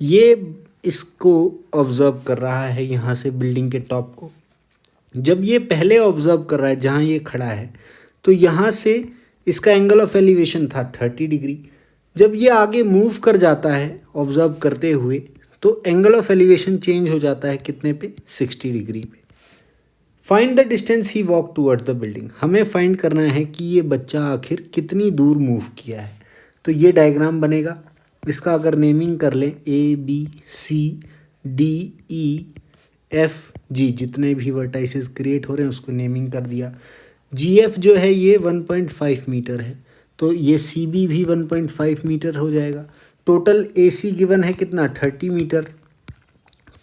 ये इसको ऑब्जर्व कर रहा है यहाँ से बिल्डिंग के टॉप को। जब ये पहले ऑब्जर्व कर रहा है जहाँ ये खड़ा है, तो यहाँ से इसका एंगल ऑफ एलिवेशन था 30 डिग्री। जब ये आगे मूव कर जाता है ऑब्जर्व करते हुए, तो एंगल ऑफ एलिवेशन चेंज हो जाता है कितने पे, 60 डिग्री पे। Find the distance he walk toward the building. हमें फाइंड करना है कि ये बच्चा आखिर कितनी दूर मूव किया है। तो ये डायग्राम बनेगा, इसका अगर नेमिंग कर लें ABCDEFG, जितने भी वर्टाइसेस क्रिएट हो रहे हैं उसको नेमिंग कर दिया। GF जो है ये 1.5 मीटर है, तो ये CB भी 1.5 मीटर हो जाएगा। टोटल AC गिवन है कितना, 30 मीटर।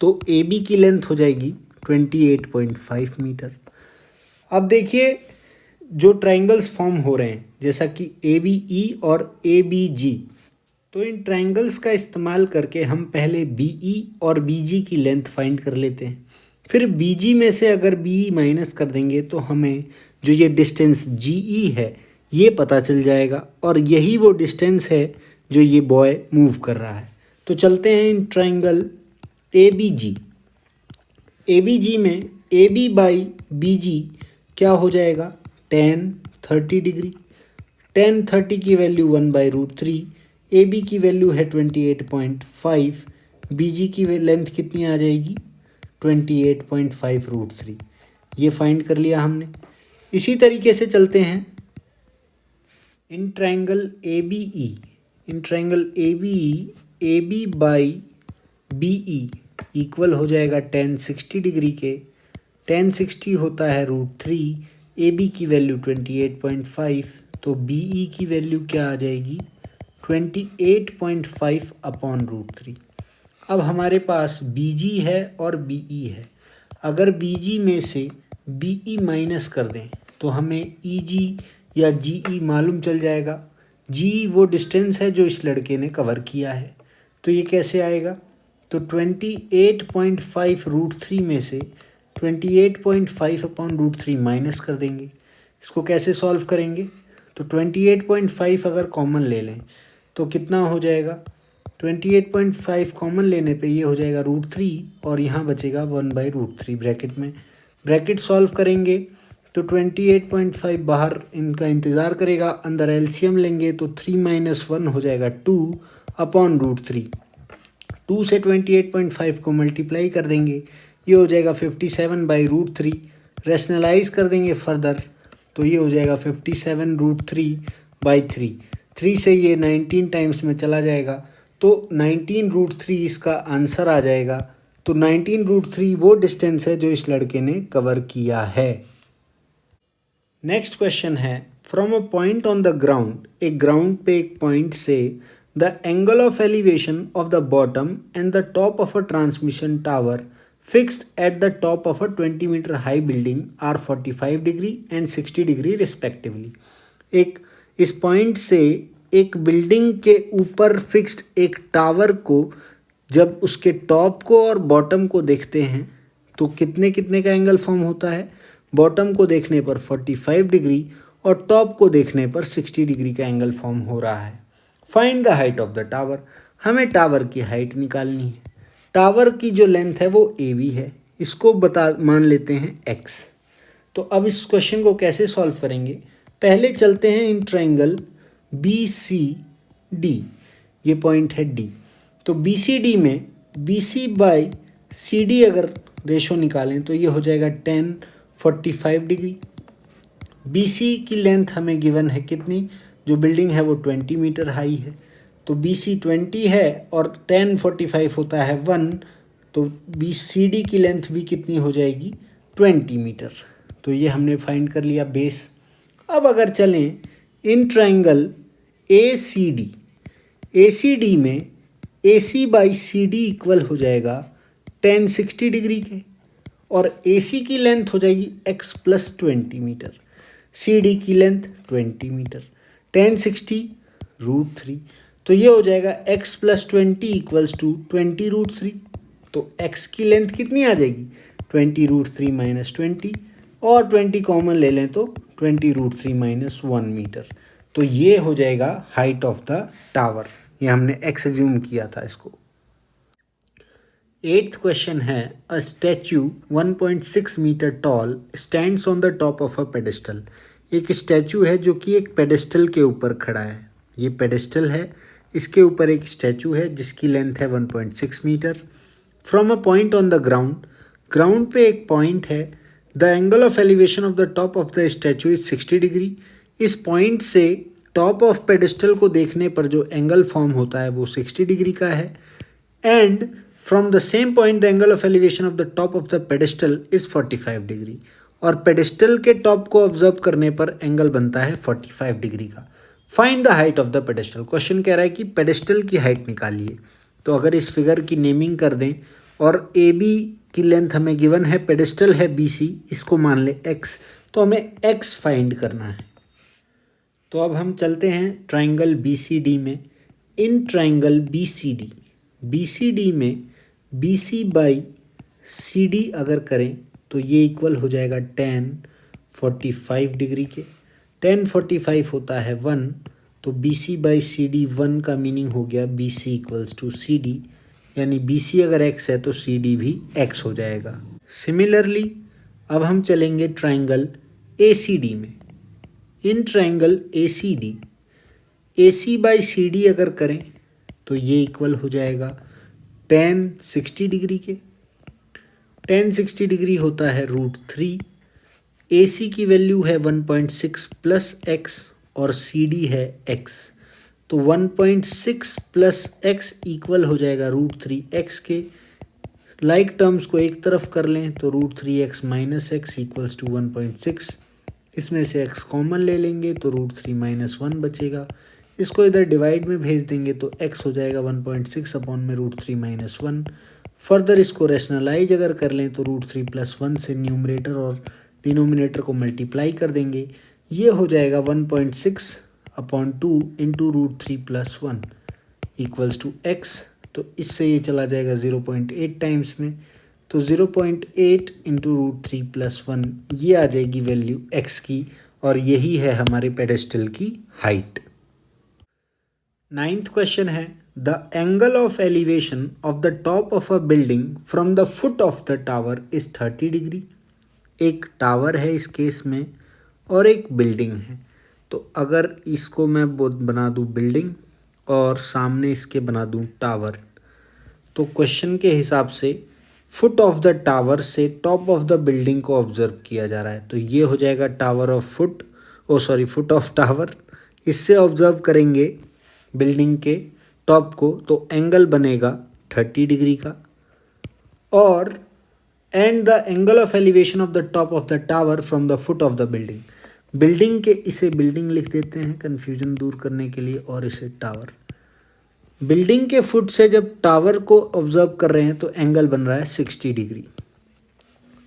तो AB की लेंथ हो जाएगी 28.5 मीटर। अब देखिए जो ट्रायंगल्स फॉर्म हो रहे हैं, जैसा कि ABE और ABG, तो इन ट्रायंगल्स का इस्तेमाल करके हम पहले BE और BG की लेंथ फाइंड कर लेते हैं। फिर BG में से अगर BE माइनस कर देंगे तो हमें जो ये डिस्टेंस GE है ये पता चल जाएगा, और यही वो डिस्टेंस है जो ये बॉय मूव कर रहा है। तो चलते हैं इन ट्रायंगल ABG। ABG में AB बाई BG क्या हो जाएगा, tan 30 डिग्री। tan 30 की वैल्यू 1/√3, AB की वैल्यू है 28.5, BG की लेंथ कितनी आ जाएगी, 28.5√3। ये फाइंड कर लिया हमने। इसी तरीके से चलते हैं in triangle ABE। In triangle ABE AB by BE equal हो जाएगा tan 60 डिग्री के। tan 60 होता है √3, AB की वैल्यू 28.5, तो BE की वैल्यू क्या आ जाएगी, 28.5/√3। अब हमारे पास BG है और BE है। अगर BG में से BE माइनस कर दें तो हमें EG या GE मालूम चल जाएगा। GE वो डिस्टेंस है जो इस लड़के ने कवर किया है। तो ये कैसे आएगा, तो 28.5√3 में से 28.5/√3 माइनस कर देंगे। इसको कैसे सॉल्व करेंगे, तो 28.5 अगर कॉमन ले लें तो कितना हो जाएगा, 28.5 कॉमन लेने पे ये हो जाएगा √3 और यहाँ बचेगा 1/√3 ब्रैकेट में। ब्रैकेट सॉल्व करेंगे तो 28.5 बाहर इनका इंतज़ार करेगा, अंदर एलसीएम लेंगे तो 3 - 1 हो जाएगा 2/√3। 2 से 28.5 को मल्टीप्लाई कर देंगे, ये हो जाएगा 57/√3। रेशनलाइज कर देंगे फर्दर तो ये हो जाएगा 57√3/3। 3 से ये 19 टाइम्स में चला जाएगा तो 19√3 इसका आंसर आ जाएगा। तो 19√3 वो डिस्टेंस है जो इस लड़के ने कवर किया है। नेक्स्ट क्वेश्चन है, from a point on the ground, एक ग्राउंड पे एक पॉइंट से the angle of elevation of the bottom and the top of a transmission tower fixed at the top of a 20 meter high building are 45 degree and 60 degree respectively। एक इस पॉइंट से एक बिल्डिंग के ऊपर फिक्स्ड एक टावर को जब उसके टॉप को और बॉटम को देखते हैं तो कितने कितने का एंगल फॉर्म होता है। बॉटम को देखने पर 45 डिग्री और टॉप को देखने पर 60 डिग्री का एंगल फॉर्म हो रहा है। Find the height of the tower, हमें टावर की हाइट निकालनी है। टावर की जो लेंथ है वो AB है, इसको मान लेते हैं x। तो अब इस क्वेश्चन को कैसे सॉल्व करेंगे, पहले चलते हैं इन ट्राइंगल BCD, ये पॉइंट है D। तो BCD में BC/CD अगर रेशो निकालें तो ये हो जाएगा 10 45 डिग्री। BC की लेंथ हमें गिवन है कितनी, जो बिल्डिंग है वो 20 मीटर हाई है, तो BC 20 है और 10 45 होता है 1, तो BCD की लेंथ भी कितनी हो जाएगी 20 मीटर। तो ये हमने फाइंड कर लिया बेस। अब अगर चलें इन ट्राइंगल ACD में AC/CD इक्वल हो जाएगा 10 60 डिग्री के, और AC की लेंथ हो जाएगी x + 20 मीटर, CD की लेंथ 20 मीटर, 10 60 √3, तो ये हो जाएगा x + 20 = 20√3। तो x की लेंथ कितनी आ जाएगी 20√3 - 20, और 20 कॉमन ले लें तो 20√3 - 1 मीटर। तो ये हो जाएगा हाइट ऑफ द टावर, ये हमने x एज्यूम किया था इसको। 8th क्वेश्चन है, a statue 1.6 metre tall stands on the top of a pedestal. एक स्टैचू है जो कि एक पेडेस्टल के ऊपर खड़ा है, ये पेडेस्टल है, इसके ऊपर एक स्टैचू है जिसकी लेंथ है 1.6 metre. From a point on the ground, ground पे एक पॉइंट है, the angle of elevation of the top of the statue is 60 degree. इस पॉइंट से टॉप ऑफ पेडेस्टल को देखने पर जो एंगल फॉर्म होता है वो 60 डिग्री का है। And from the same point the angle of elevation of the top of the pedestal is 45 degree, और पेडेस्टल के टॉप को ऑब्जर्व करने पर एंगल बनता है 45 डिग्री का। Find the height of the pedestal, question कह रहा है कि पेडेस्टल की हाइट निकालिए। तो अगर इस फिगर की नेमिंग कर दें और AB की लेंथ हमें गिवन है, पेडेस्टल है BC, इसको मान ले x, तो हमें x फाइंड करना है। तो अब हम चलते हैं ट्राइंगल BCD में। इन ट्राइंगल BCD में BC/CD अगर करें तो ये इक्वल हो जाएगा 10 45 डिग्री के। 10 45 होता है 1, तो BC/CD 1 का मीनिंग हो गया BC = CD, यानी BC अगर x है तो CD भी x हो जाएगा। सिमिलरली अब हम चलेंगे ट्राइंगल ACD में। इन ट्राइंगल ACD AC/CD अगर करें तो ये इक्वल हो जाएगा 10 60 डिग्री के। 10 60 डिग्री होता है √3, AC की वैल्यू है 1.6 + x और CD है x, तो 1.6 + x इक्वल हो जाएगा √3x के। लाइक टर्म्स को एक तरफ कर लें तो √3x - x = 1.6, इसमें से x कॉमन ले लेंगे तो √3 - 1 बचेगा। इसको इधर डिवाइड में भेज देंगे तो x हो जाएगा 1.6/√3 - 1। फर्दर इसको रेशनलाइज अगर कर लें तो √3 + 1 से न्यूमरेटर और डिनोमिनेटर को मल्टीप्लाई कर देंगे, ये हो जाएगा 1.6/2 × √3 + 1 = x। तो इससे ये चला जाएगा 0.8 टाइम्स में, तो 0.8 × √3 + 1 ये आ जाएगी वैल्यू x की, और यही है हमारे पेडेस्टल की हाइट। 9th क्वेश्चन है, the angle of elevation of the top of a building from the foot of the tower is 30 degree. एक टावर है इस केस में और एक बिल्डिंग है, तो अगर इसको मैं बना दूँ बिल्डिंग और सामने इसके बना दूँ टावर, तो क्वेश्चन के हिसाब से फुट ऑफ द टावर से टॉप ऑफ द बिल्डिंग को ऑब्जर्व किया जा रहा है, तो ये हो जाएगा tower of foot, foot of tower. इससे ऑब्जर्व करेंगे बिल्डिंग के टॉप को, तो एंगल बनेगा 30 डिग्री का। और and the angle of elevation of the top of the tower from the foot of the building, building के, इसे बिल्डिंग लिख देते हैं कन्फ्यूजन दूर करने के लिए, और इसे टावर। बिल्डिंग के फुट से जब टावर को ऑब्जर्व कर रहे हैं तो एंगल बन रहा है 60 degree.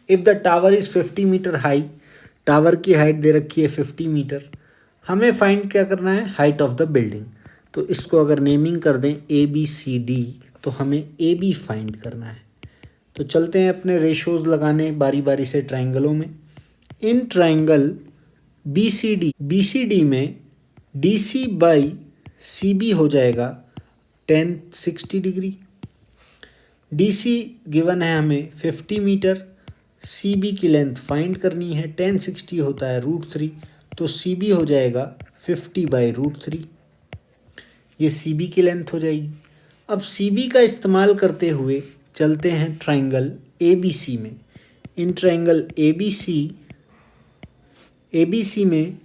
If the tower is 50 metre high, tower की हाइट दे रखी है 50 मीटर, हमें फाइंड क्या करना है, हाइट ऑफ द बिल्डिंग। तो इसको अगर नेमिंग कर दें ABCD, तो हमें AB फाइंड करना है। तो चलते हैं अपने रेशोज़ लगाने बारी बारी से ट्राइंगलों में। इन ट्राइंगल BCD में DC बाई CB हो जाएगा 1060 डिग्री। DC गिवन है हमें 50 मीटर, CB की लेंथ फाइंड करनी है, 1060 होता है √3, तो CB हो जाएगा 50/√3, ये CB की लेंथ हो जाएगी। अब CB का इस्तेमाल करते हुए चलते हैं ट्राइंगल ABC में। इन ट्राइंगल ABC में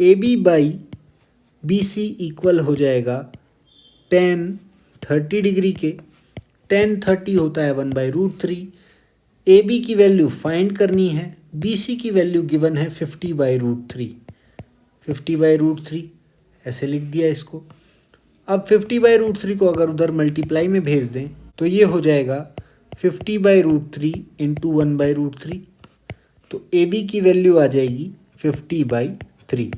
AB/BC इक्वल हो जाएगा 1030 डिग्री के। 1030 होता है 1/√3। AB की वैल्यू फाइंड करनी है, BC की वैल्यू गिवन है 50/√3। 50/√3 ऐसे लिख दिया इसको। अब 50/√3 को अगर उधर मल्टीप्लाई में भेज दें तो ये हो जाएगा 50/√3 इंटू 1/√3, तो AB की वैल्यू आ जाएगी 50/3।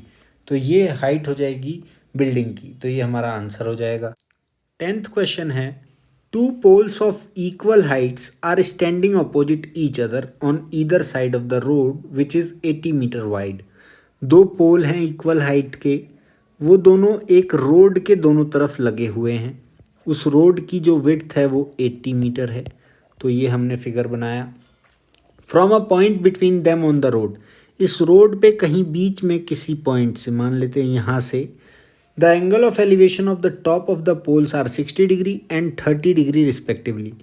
तो ये हाइट हो जाएगी बिल्डिंग की, तो ये हमारा आंसर हो जाएगा। 10th क्वेश्चन है, two poles of equal heights are standing opposite each other on either side of the road which is 80 metre wide. दो पोल हैं इक्वल हाइट के, वो दोनों एक रोड के दोनों तरफ लगे हुए हैं। उस रोड की जो विड्थ है वो 80 मीटर है। तो ये हमने फिगर बनाया। From a point between them on the road, इस रोड पे कहीं बीच में किसी पॉइंट से, मान लेते हैं यहाँ से, the angle of elevation of the top of the poles are 60 degree and 30 degree respectively.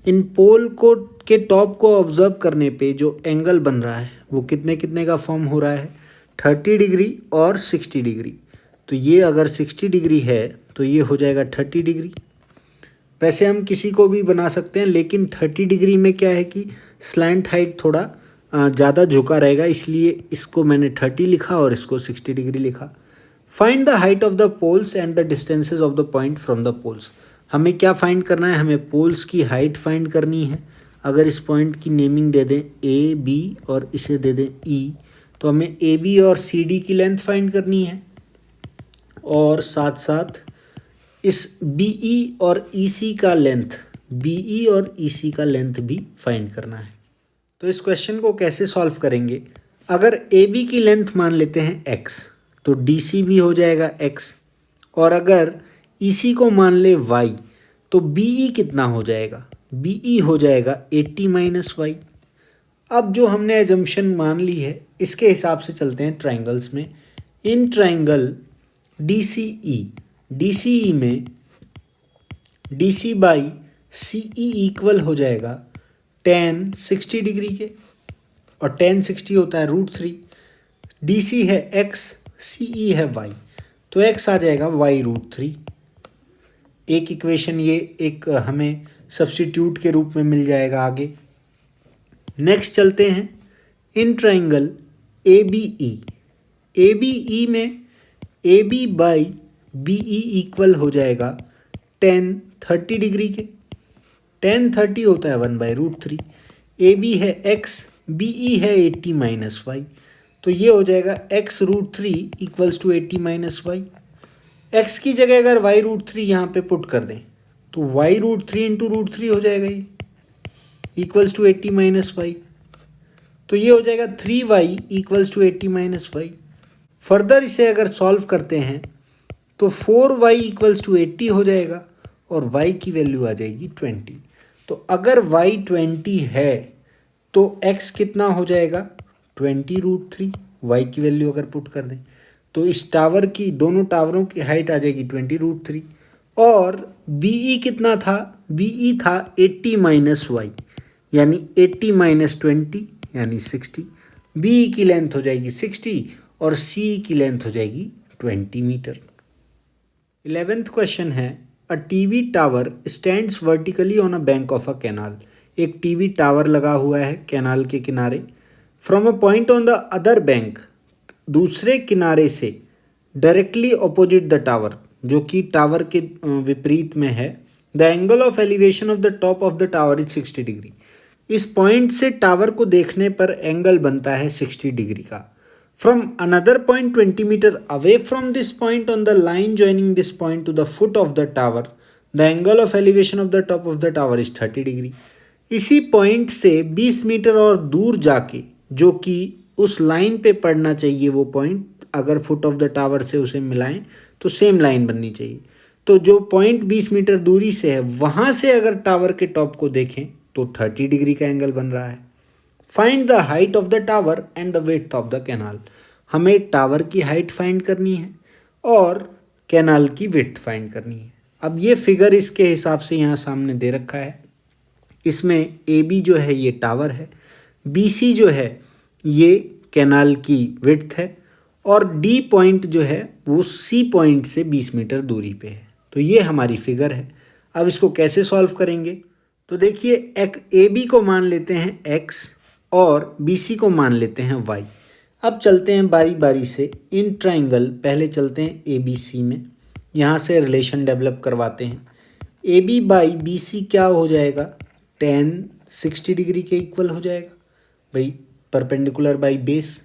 इन पोल को के टॉप को ऑब्जर्व करने पे जो एंगल बन रहा है वो कितने कितने का फॉर्म हो रहा है, 30 डिग्री और 60 डिग्री। तो ये अगर 60 डिग्री है तो ये हो जाएगा 30 डिग्री। वैसे हम किसी को भी बना सकते हैं, लेकिन 30 डिग्री में क्या है कि स्लैंट हाइट थोड़ा ज़्यादा झुका रहेगा, इसलिए इसको मैंने 30 लिखा और इसको 60 डिग्री लिखा। Find the height of the poles and the distances of the point from the poles. हमें क्या फाइंड करना है, हमें पोल्स की हाइट फाइंड करनी है। अगर इस पॉइंट की नेमिंग दे दें AB और इसे दे दें E, तो हमें AB और CD की लेंथ फाइंड करनी है, और साथ साथ इस BE और EC का लेंथ भी फाइंड करना है। तो इस क्वेश्चन को कैसे सॉल्व करेंगे, अगर AB की लेंथ मान लेते हैं x, तो DC भी हो जाएगा x, और अगर EC को मान ले y, तो BE कितना हो जाएगा, BE हो जाएगा 80 - y। अब जो हमने एजम्पशन मान ली है इसके हिसाब से चलते हैं ट्राइंगल्स में। इन ट्राइंगल DCE में DC/CE इक्वल हो जाएगा 1060 डिग्री के, और 1060 होता है √3। DC है x, CE है y, तो x आ जाएगा y√3। एक इक्वेशन ये एक हमें सब्स्टिट्यूट के रूप में मिल जाएगा आगे। नेक्स्ट चलते हैं इन ट्राइंगल ABE में AB/BE इक्वल हो जाएगा 1030 डिग्री के। 1030 होता है 1/√3। AB है x, BE है 80 - y, तो ये हो जाएगा x√3 equals to 80 - y। x की जगह अगर y√3 यहाँ पे पुट कर दें तो y√3 इंटू √3 हो जाएगा, ये इक्वल्स टू 80 - y। तो ये हो जाएगा 3y equals to 80 - y। Further इसे अगर सॉल्व करते हैं तो 4y इक्वल्स टू 80 हो जाएगा, और y की वैल्यू आ जाएगी 20। तो अगर y 20 है तो x कितना हो जाएगा, 20√3। y की वैल्यू अगर पुट कर दें तो इस टावर की, दोनों टावरों की हाइट आ जाएगी 20√3। और BE कितना था, BE था 80 माइनस वाई, यानी 80 माइनस 20 यानी 60। BE की लेंथ हो जाएगी 60 और CE की लेंथ हो जाएगी 20 मीटर। 11th क्वेश्चन है, a TV tower stands vertically on a bank of a canal. एक टीवी टावर लगा हुआ है कैनाल के किनारे। From a point on the other bank, दूसरे किनारे से डायरेक्टली अपोजिट द टावर, जो कि टावर के विपरीत में है, the angle of elevation of the top of the tower is 60 degree. इस पॉइंट से टावर को देखने पर एंगल बनता है 60 डिग्री का। From another point 20 metre away from this point on the line joining this point to the foot of the tower, the angle of elevation of the top of the tower is 30 degree. इसी पॉइंट से 20 मीटर और दूर जाके, जो कि उस लाइन पे पड़ना चाहिए वो पॉइंट, अगर फुट ऑफ द टावर से उसे मिलाएं तो सेम लाइन बननी चाहिए। तो जो पॉइंट 20 मीटर दूरी से है, वहाँ से अगर टावर के टॉप को देखें तो 30 डिग्री का एंगल बन रहा है। Find the height of the tower and the width of the canal. हमें टावर की हाइट फाइंड करनी है और कैनाल की विड्थ फाइंड करनी है। अब ये फिगर इसके हिसाब से यहाँ सामने दे रखा है। इसमें AB जो है ये टावर है, BC जो है ये कैनाल की विड्थ है, और D पॉइंट जो है वो C पॉइंट से 20 मीटर दूरी पे है। तो ये हमारी फिगर है। अब इसको कैसे सॉल्व करेंगे? तो देखिए, एक AB को मान लेते हैं x और BC को मान लेते हैं y। अब चलते हैं बारी बारी से इन ट्राइंगल। पहले चलते हैं ABC में, यहाँ से रिलेशन डेवलप करवाते हैं। AB बाई BC क्या हो जाएगा? tan 60 डिग्री के इक्वल हो जाएगा भाई, परपेंडिकुलर बाई बेस।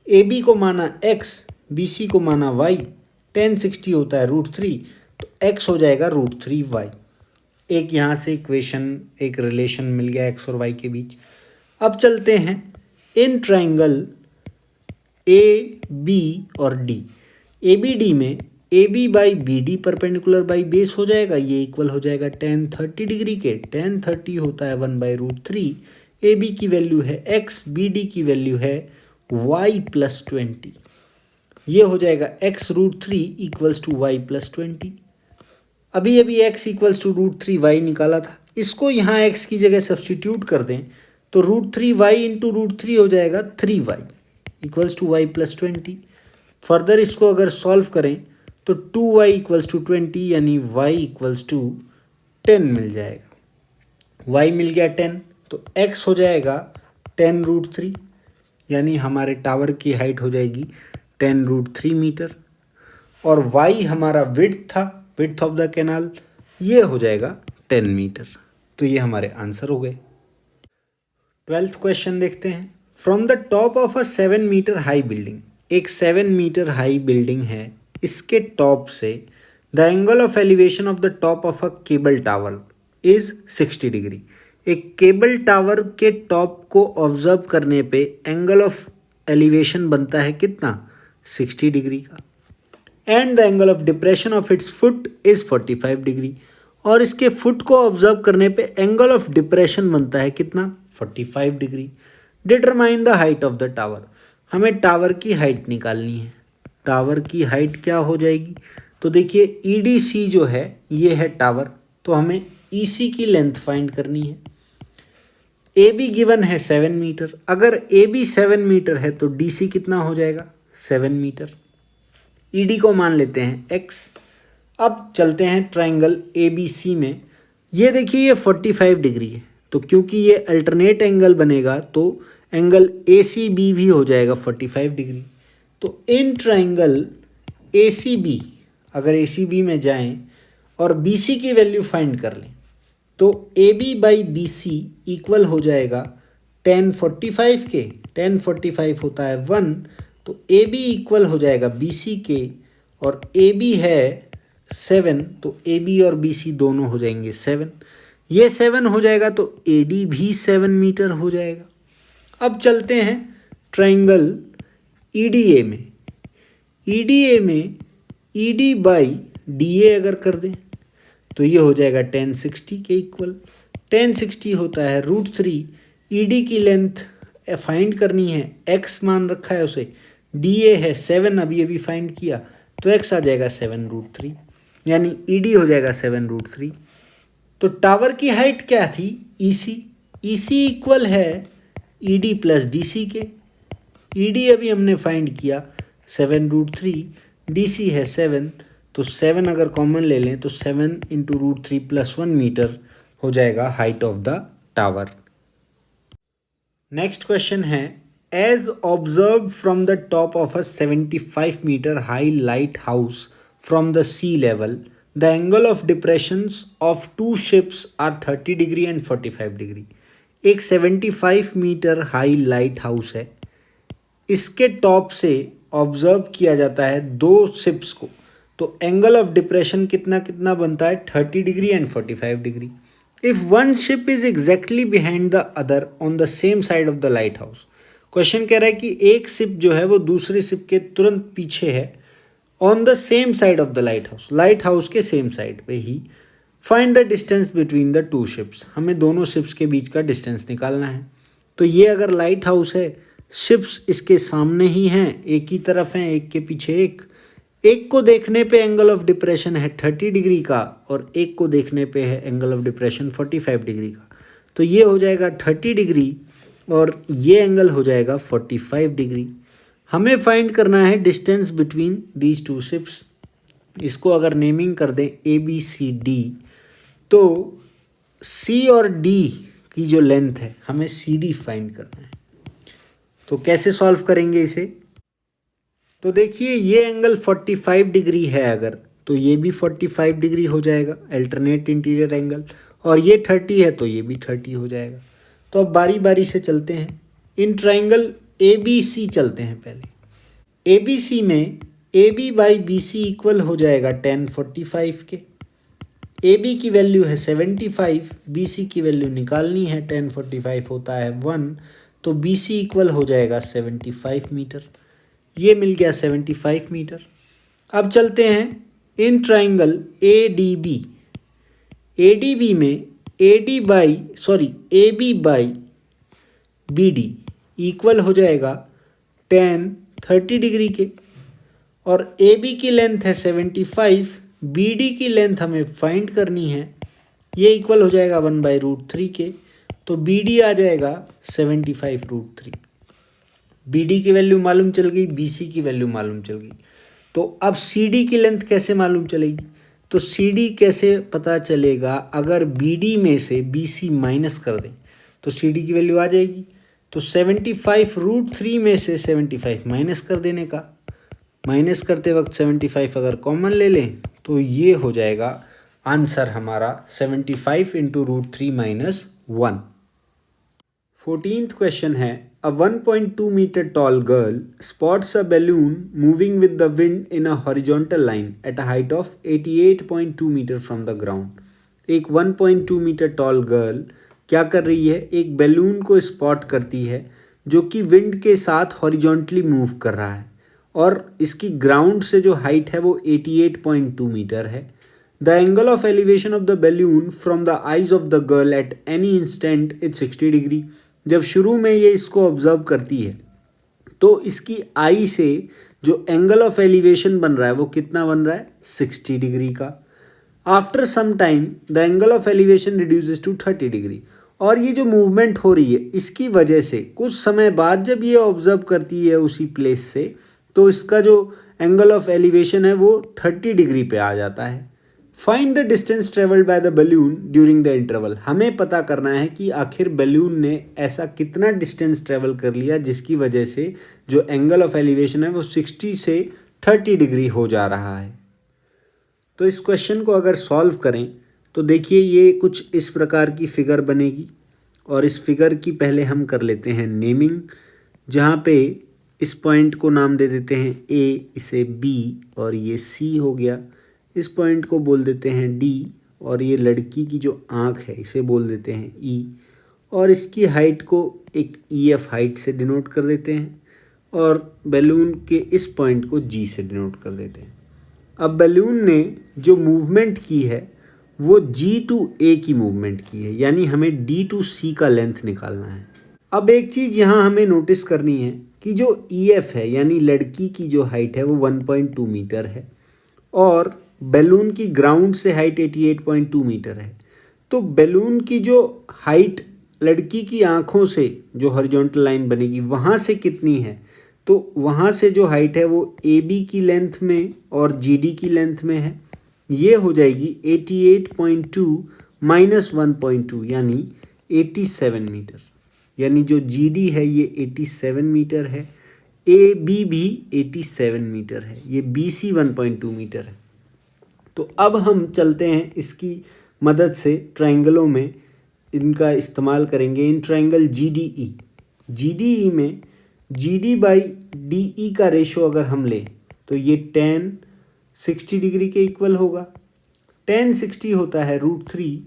AB को माना x, BC को माना y, tan 60 होता है √3, तो x हो जाएगा √3y। एक यहाँ से इक्वेशन, एक रिलेशन मिल गया x और y के बीच। अब चलते हैं इन ट्राइंगल AB और D। ABD में AB by BD perpendicular by base हो जाएगा, ये इक्वल हो जाएगा tan 30 डिग्री के। tan 30 होता है 1/√3। AB की वैल्यू है x, BD की वैल्यू है y प्लस 20। ये हो जाएगा x √3 equals to y plus 20। अभी अभी x इक्वल्स टू √3y निकाला था, इसको यहाँ x की जगह सब्सटीट्यूट कर दें तो √3y इंटू √3 हो जाएगा 3y equals to y plus 20। Further इसको अगर सॉल्व करें तो 2y इक्वल्स टू 20 यानी y इक्वल्स टू 10 मिल जाएगा। y मिल गया 10, तो x हो जाएगा 10 √3, यानी हमारे टावर की हाइट हो जाएगी 10 √3 मीटर। और y हमारा विड्थ था, विड्थ ऑफ द कैनाल, ये हो जाएगा 10 मीटर। तो ये हमारे आंसर हो गए। 12th क्वेश्चन देखते हैं। From the top of a 7 metre high building, एक 7 मीटर हाई बिल्डिंग है, इसके टॉप से the angle of elevation of the top of a cable tower is 60 degree. एक केबल टावर के टॉप को ऑब्जर्व करने पे एंगल ऑफ एलिवेशन बनता है कितना? 60 डिग्री का। And the angle of depression of its foot is 45 degree. और इसके फुट को ऑब्जर्व करने पे एंगल ऑफ डिप्रेशन बनता है कितना? 45 degree. Determine the height of the tower. हमें टावर की हाइट निकालनी है। टावर की हाइट क्या हो जाएगी? तो देखिए, EDC जो है ये है टावर, तो हमें EC की लेंथ फाइंड करनी है। AB गिवन है 7 मीटर, अगर AB 7 मीटर है तो DC कितना हो जाएगा? 7 मीटर। ED को मान लेते हैं x। अब चलते हैं ट्राइंगल ABC में। ये देखिए, ये 45 डिग्री है, तो क्योंकि ये अल्टरनेट एंगल बनेगा तो एंगल ACB भी हो जाएगा 45 डिग्री। तो इन ट्राइंगल ACB, अगर ACB में जाएं और BC की वैल्यू फाइंड कर लें तो AB बाई BC इक्वल हो जाएगा tan 45 के। tan 45 होता है 1, तो AB इक्वल हो जाएगा BC के, और AB है 7, तो AB और BC दोनों हो जाएंगे 7। ये 7 हो जाएगा तो AD भी 7 मीटर हो जाएगा। अब चलते हैं ट्राइंगल EDA में। EDA में ED बाई DA अगर कर दें तो ये हो जाएगा tan 60 के इक्वल। tan 60 होता है √3। ED की लेंथ फाइंड करनी है, x मान रखा है उसे, DA है 7, अभी अभी फाइंड किया, तो x आ जाएगा 7 √3, यानी ED हो जाएगा 7 √3। तो टावर की हाइट क्या थी, ईसी। ईसी इक्वल है ईडी प्लस डीसी के। ईडी अभी हमने फाइंड किया 7√3, डीसी है 7, तो 7 अगर कॉमन ले लें तो 7 इंटू √3 प्लस 1 मीटर हो जाएगा height of the tower. Next question है, as observe from the top of a 75 metre high lighthouse from the sea level the angle of depressions of two ships are 30 degree and 45 degree. एक 75 मीटर हाई लाइट हाउस है, इसके टॉप से ऑब्जर्व किया जाता है दो शिप्स को, तो एंगल ऑफ डिप्रेशन कितना कितना बनता है, 30 degree and 45 degree. If one ship is exactly behind the other on the same side of the light house. Question कह रहा है कि एक शिप जो है वो दूसरी शिप के तुरंत पीछे है, on the same side of the lighthouse के सेम साइड पे ही। Find the distance between the two ships, हमें दोनों शिप्स के बीच का डिस्टेंस निकालना है। तो ये अगर लाइट हाउस है, शिप्स इसके सामने ही हैं, एक ही तरफ हैं, एक के पीछे एक को देखने पे एंगल ऑफ डिप्रेशन है 30 डिग्री का और एक को देखने पे है एंगल ऑफ डिप्रेशन 45 डिग्री का। तो ये हो जाएगा 30 डिग्री और ये एंगल हो जाएगा 45 डिग्री। हमें फाइंड करना है distance between these two ships. इसको अगर नेमिंग कर दें ABCD, तो C और D की जो लेंथ है हमें CD फाइंड करना है। तो कैसे सॉल्व करेंगे इसे, तो देखिए ये एंगल 45 डिग्री है अगर, तो ये भी 45 डिग्री हो जाएगा अल्टरनेट इंटीरियर एंगल, और ये 30 है तो ये भी 30 हो जाएगा। तो अब बारी बारी से चलते हैं, इन ट्राइंगल ABC चलते हैं पहले। ABC में AB बाई BC इक्वल हो जाएगा tan 45 के। AB की वैल्यू है 75, BC की वैल्यू निकालनी है, tan 45 होता है 1, तो BC इक्वल हो जाएगा 75 मीटर। ये मिल गया 75 मीटर। अब चलते हैं इन ट्राइंगल ADB। ADB में AB बाई BD इक्वल हो जाएगा tan 30 डिग्री के, और AB की लेंथ है 75, BD की लेंथ हमें फाइंड करनी है, ये इक्वल हो जाएगा 1/√3 के, तो BD आ जाएगा 75√3। BD की वैल्यू मालूम चल गई, BC की वैल्यू मालूम चल गई। तो अब CD की लेंथ कैसे मालूम चलेगी, तो CD कैसे पता चलेगा, अगर BD में से BC माइनस कर दें तो CD की वैल्यू आ जाएगी। तो 75√3 में से 75 माइनस कर देने का, माइनस करते वक्त 75 अगर कॉमन ले लें तो ये हो जाएगा आंसर हमारा 75 इंटू √3 माइनस 1। 14th क्वेश्चन है, a 1.2 metre tall girl spots a balloon moving with the wind in a horizontal line at a height of 88.2 metre from the ground. एक 1.2 मीटर टॉल गर्ल क्या कर रही है, एक बैलून को स्पॉट करती है जो कि विंड के साथ हॉरिजॉन्टली मूव कर रहा है, और इसकी ग्राउंड से जो हाइट है वो 88.2 मीटर है। The angle of elevation of the balloon from the eyes of the girl at any instant is 60 degree. जब शुरू में ये इसको ऑब्जर्व करती है तो इसकी आई से जो एंगल ऑफ एलिवेशन बन रहा है वो कितना बन रहा है, 60 डिग्री का। After some time the angle of elevation reduces to 30 degree. और ये जो मूवमेंट हो रही है इसकी वजह से कुछ समय बाद जब ये ऑब्जर्व करती है उसी प्लेस से, तो इसका जो एंगल ऑफ एलिवेशन है वो 30 डिग्री पे आ जाता है। Find the distance travelled by the balloon during the interval. हमें पता करना है कि आखिर बैलून ने ऐसा कितना डिस्टेंस ट्रेवल कर लिया जिसकी वजह से जो एंगल ऑफ एलिवेशन है वो 60 से 30 डिग्री हो जा रहा है। तो इस क्वेश्चन को अगर सॉल्व करें तो देखिए ये कुछ इस प्रकार की फिगर बनेगी, और इस फिगर की पहले हम कर लेते हैं नेमिंग, जहाँ पे इस पॉइंट को नाम दे देते हैं A, इसे B और ये C हो गया। इस पॉइंट को बोल देते हैं D, और ये लड़की की जो आँख है इसे बोल देते हैं E, और इसकी हाइट को एक EF हाइट से डिनोट कर देते हैं, और बैलून के इस पॉइंट को G से डिनोट कर देते हैं। अब बैलून ने जो मूवमेंट की है वो G to A की मूवमेंट की है, यानी हमें D to C का लेंथ निकालना है। अब एक चीज़ यहाँ हमें नोटिस करनी है कि जो EF है यानी लड़की की जो हाइट है वो 1.2 मीटर है, और बैलून की ग्राउंड से हाइट 88.2 मीटर है। तो बैलून की जो हाइट लड़की की आँखों से जो हॉरिजॉन्टल लाइन बनेगी वहाँ से कितनी है, तो वहाँ से जो हाइट है वो ए बी की लेंथ में और जी डी की लेंथ में है। ये हो जाएगी 88.2 माइनस 1.2 यानी 87 मीटर। यानी जो जी डी है ये 87 मीटर है, ए बी भी 87 मीटर है, ये बी सी 1.2 मीटर है। तो अब हम चलते हैं इसकी मदद से ट्रायंगलों में इनका इस्तेमाल करेंगे। In triangle G D E में G D by D E का रेशो अगर हम लें तो ये tan 60 डिग्री के इक्वल होगा। tan 60 होता है √3,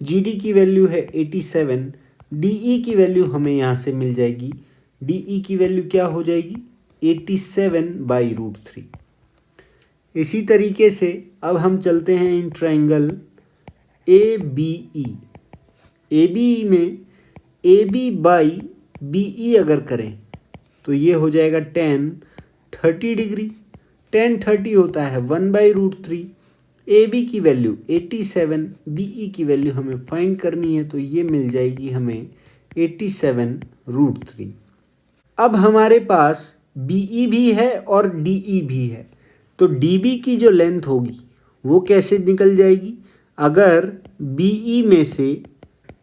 जी डी की वैल्यू है 87, डी ई की वैल्यू हमें यहाँ से मिल जाएगी, डी ई की वैल्यू क्या हो जाएगी 87/√3। इसी तरीके से अब हम चलते हैं in triangle A B E में A B by B E अगर करें तो ये हो जाएगा tan 30 डिग्री। tan 30 होता है 1/√3, ए बी की वैल्यू 87, बी ई की वैल्यू हमें फाइंड करनी है तो ये मिल जाएगी हमें 87√3। अब हमारे पास बी ई भी है और डी ई भी है, तो डी बी की जो लेंथ होगी वो कैसे निकल जाएगी, अगर बी ई में से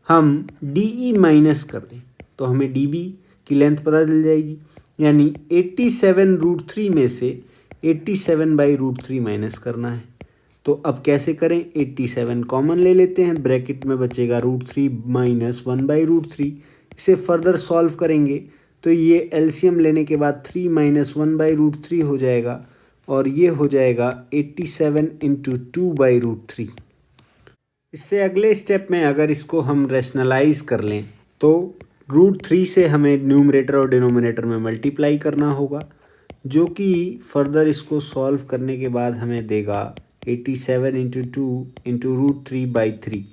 हम डी ई माइनस कर दें तो हमें डी बी की लेंथ पता चल जाएगी। यानी 87√3 में से 87/√3 माइनस करना है। तो अब कैसे करें, 87 कॉमन ले लेते हैं, ब्रैकेट में बचेगा √3 माइनस 1/√3। इसे फर्दर सॉल्व करेंगे तो ये एलसीएम लेने के बाद 3 माइनस 1/√3 हो जाएगा और ये हो जाएगा 87 इंटू 2/√3। इससे अगले स्टेप में अगर इसको हम रैशनलाइज कर लें तो √3 से हमें न्यूमरेटर और डिनोमिनेटर में मल्टीप्लाई करना होगा, जो कि फर्दर इसको सॉल्व करने के बाद हमें देगा 87 इंटू 2 इंटू √3/3।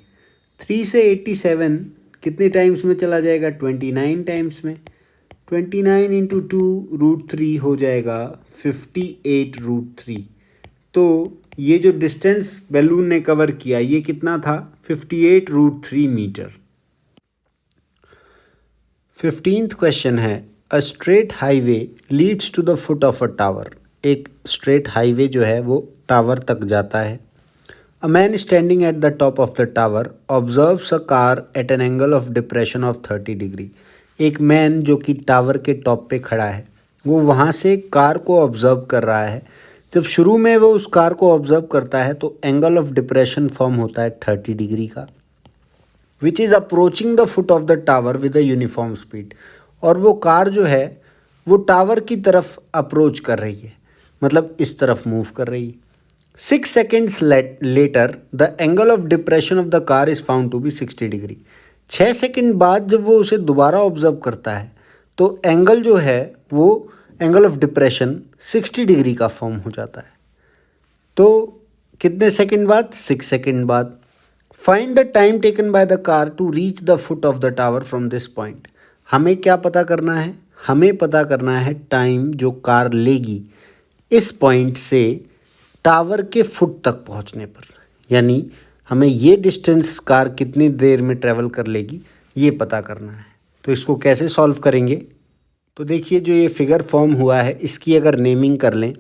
3 से 87 कितने टाइम्स में चला जाएगा, 29 टाइम्स में। 29 इंटू 2√3 हो जाएगा 58√3। तो ये जो डिस्टेंस बैलून ने कवर किया ये कितना था, 58√3 मीटर। 15th क्वेश्चन है, a straight highway leads to the foot of a tower. एक स्ट्रेट हाईवे जो है वो टावर तक जाता है। A man standing at the top of the tower observes a car at an angle of depression of 30 degree. एक मैन जो कि टावर के टॉप पे खड़ा है वो वहाँ से कार को ऑब्जर्व कर रहा है। जब शुरू में वो उस कार को ऑब्जर्व करता है तो एंगल ऑफ डिप्रेशन फॉर्म होता है 30 डिग्री का, which is approaching the foot of the tower with a uniform speed. और वो कार जो है वो टावर की तरफ अप्रोच कर रही है, मतलब इस तरफ मूव कर रही है। 6 seconds later the angle of depression of the car is found to be 60 degree. 6 second बाद जब वो उसे दोबारा ऑब्जर्व करता है तो एंगल जो है वो एंगल ऑफ डिप्रेशन 60 डिग्री का फॉर्म हो जाता है। तो कितने सेकंड बाद, 6 सेकंड बाद। Find the time taken by the car to reach the foot of the tower from this point. हमें क्या पता करना है, हमें पता करना है टाइम जो कार लेगी इस पॉइंट से टावर के फुट तक पहुंचने पर। यानी हमें ये डिस्टेंस कार कितनी देर में ट्रैवल कर लेगी ये पता करना है। तो इसको कैसे सॉल्व करेंगे, तो देखिए जो ये फिगर फॉर्म हुआ है इसकी अगर नेमिंग कर लें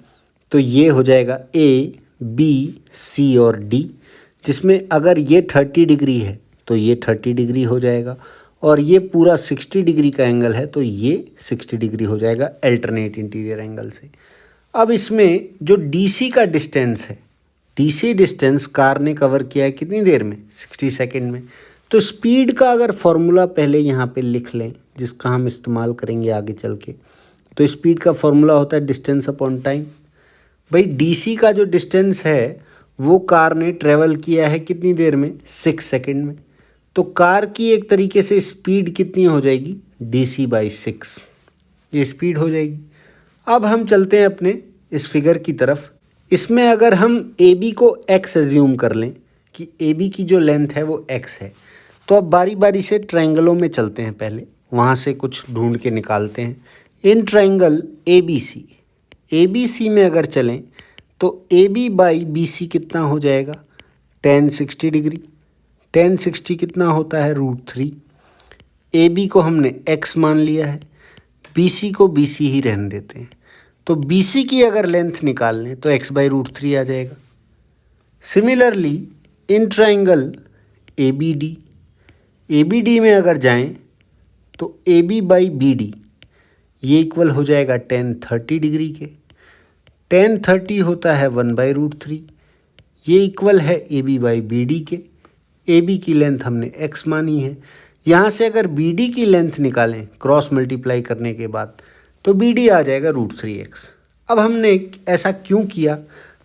तो ये हो जाएगा ए बी सी और डी, जिसमें अगर ये 30 डिग्री है तो ये 30 डिग्री हो जाएगा और ये पूरा 60 डिग्री का एंगल है तो ये 60 डिग्री हो जाएगा अल्टरनेट इंटीरियर एंगल से। अब इसमें जो डीसी का डिस्टेंस है, डीसी डिस्टेंस कार ने कवर किया है कितनी देर में, 60 सेकेंड में। तो स्पीड का अगर फॉर्मूला पहले यहाँ पे लिख लें जिसका हम इस्तेमाल करेंगे आगे चल के, तो स्पीड का फॉर्मूला होता है डिस्टेंस अपॉन टाइम। भाई डीसी का जो डिस्टेंस है वो कार ने ट्रेवल किया है कितनी देर में, 6 सेकेंड में। तो कार की एक तरीके से स्पीड कितनी हो जाएगी, DC/6, ये स्पीड हो जाएगी। अब हम चलते हैं अपने इस फिगर की तरफ। इसमें अगर हम AB को x एज्यूम कर लें कि AB की जो लेंथ है वो x है, तो अब बारी बारी से ट्रायंगलों में चलते हैं, पहले वहाँ से कुछ ढूंढ के निकालते हैं। इन ट्रायंगल ABC में अगर चलें तो AB/BC कितना हो जाएगा, tan 60 डिग्री। टेन 60 कितना होता है √3। ए बी को हमने x मान लिया है, बी सी को बी सी ही रहने देते हैं। तो बी सी की अगर लेंथ निकाल लें तो x/√3 आ जाएगा। Similarly in triangle A B D में अगर जाएं तो A B by B D ये इक्वल हो जाएगा tan 30 डिग्री के। tan 30 होता है 1/√3, ये इक्वल है A B by B D के। ए बी की लेंथ हमने x मानी है। यहाँ से अगर बी डी की लेंथ निकालें क्रॉस मल्टीप्लाई करने के बाद तो बी डी आ जाएगा √3x। अब हमने ऐसा क्यों किया,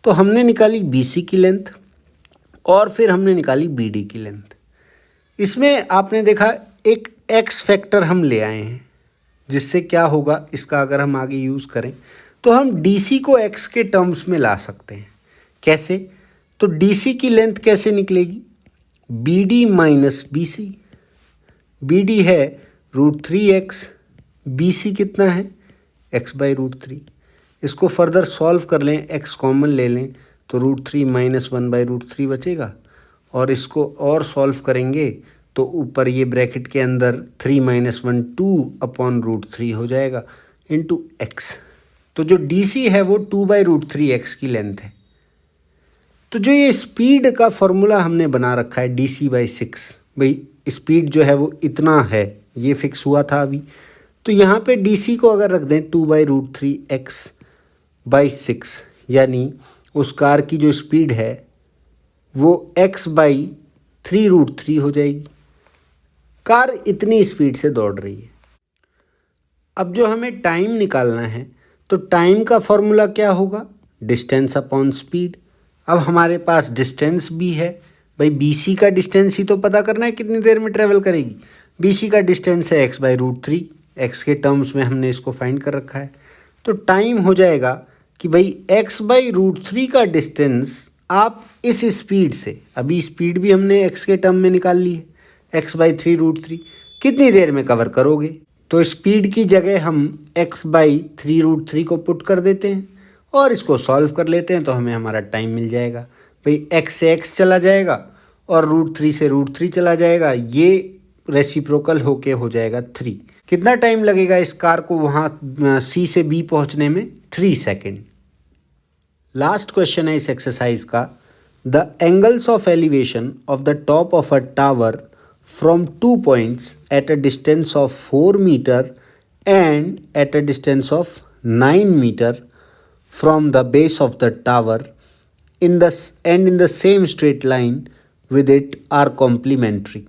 तो हमने निकाली बी सी की लेंथ और फिर हमने निकाली बी डी की लेंथ। इसमें आपने देखा एक x फैक्टर हम ले आए हैं, जिससे क्या होगा, इसका अगर हम आगे यूज़ करें तो हम डी सी को x के टर्म्स में ला सकते हैं। कैसे, तो डी सी की लेंथ कैसे निकलेगी, B D minus B C. B D है √3x, बी सी कितना है x/√3। इसको फर्दर सॉल्व कर लें, x कॉमन ले लें तो √3 माइनस 1/√3 बचेगा, और इसको और सॉल्व करेंगे तो ऊपर ये ब्रैकेट के अंदर 3 माइनस 1 2/√3 हो जाएगा इंटू x। तो जो डी सी है वो 2/√3x की लेंथ है। तो जो ये स्पीड का फॉर्मूला हमने बना रखा है dc/6, भाई स्पीड जो है वो इतना है, ये फिक्स हुआ था अभी। तो यहाँ पे dc को अगर रख दें 2/√3x/6, यानी उस कार की जो स्पीड है वो x/3√3 हो जाएगी। कार इतनी स्पीड से दौड़ रही है। अब जो हमें टाइम निकालना है तो टाइम का फॉर्मूला क्या होगा, डिस्टेंस अपॉन स्पीड। अब हमारे पास डिस्टेंस भी है, भाई बी सी का डिस्टेंस ही तो पता करना है कितनी देर में ट्रेवल करेगी। बी सी का डिस्टेंस है x/√3, x के टर्म्स में हमने इसको फाइंड कर रखा है। तो टाइम हो जाएगा कि भाई x/√3 का डिस्टेंस आप इस स्पीड से, अभी स्पीड भी हमने x के टर्म में निकाल ली है, x/3√3 कितनी देर में कवर करोगे। तो स्पीड की जगह हम x/3√3 को पुट कर देते हैं और इसको सॉल्व कर लेते हैं तो हमें हमारा टाइम मिल जाएगा। भाई x से x चला जाएगा और √3 से √3 चला जाएगा, ये रेसिप्रोकल होके हो जाएगा 3। कितना टाइम लगेगा इस कार को वहाँ C से B पहुँचने में, 3 सेकेंड। लास्ट क्वेश्चन है इस एक्सरसाइज का, the angles of elevation of the top of a tower from 2 points at a distance of 4 metre and at a distance of 9 metre from the base of the tower in the same straight line with it are complementary।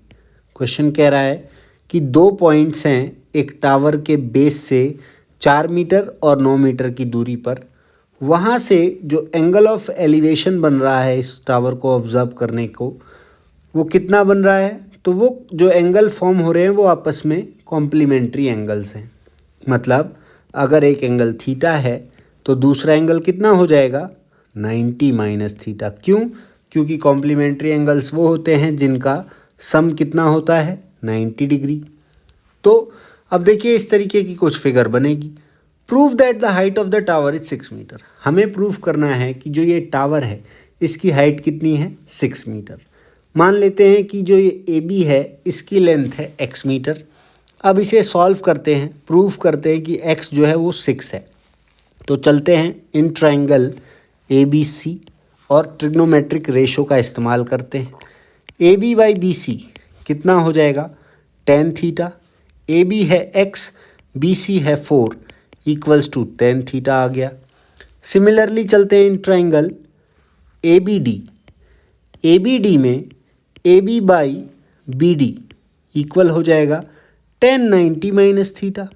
Question कह रहा है कि 2 पॉइंट्स हैं एक टावर के बेस से 4 मीटर और 9 मीटर की दूरी पर, वहाँ से जो एंगल ऑफ एलिवेशन बन रहा है इस टावर को ऑब्जर्व करने को, वो कितना बन रहा है, तो वो जो एंगल फॉर्म हो रहे हैं वो आपस में कॉम्प्लीमेंट्री एंगल्स हैं। मतलब अगर एक एंगल थीटा है तो दूसरा एंगल कितना हो जाएगा, 90 माइनस थीटा। क्यों, क्योंकि कॉम्प्लीमेंट्री एंगल्स वो होते हैं जिनका सम कितना होता है, 90 डिग्री। तो अब देखिए इस तरीके की कुछ फिगर बनेगी। Prove that the height of the tower is 6 metre. हमें प्रूव करना है कि जो ये टावर है इसकी हाइट कितनी है, 6 मीटर। मान लेते हैं कि जो ये ए बी है इसकी लेंथ है x मीटर। अब इसे सॉल्व करते हैं, प्रूव करते हैं कि x जो है वो 6 है। तो चलते हैं इन ट्राइंगल ए बी सी और ट्रिग्नोमेट्रिक रेशो का इस्तेमाल करते हैं। A B by B C कितना हो जाएगा, tan थीटा। ए बी है x, बी सी है 4 इक्वल्स टू tan थीटा आ गया। सिमिलरली चलते हैं in triangle A B D. A B D में A B by B D equal हो जाएगा tan 90 माइनस थीटा।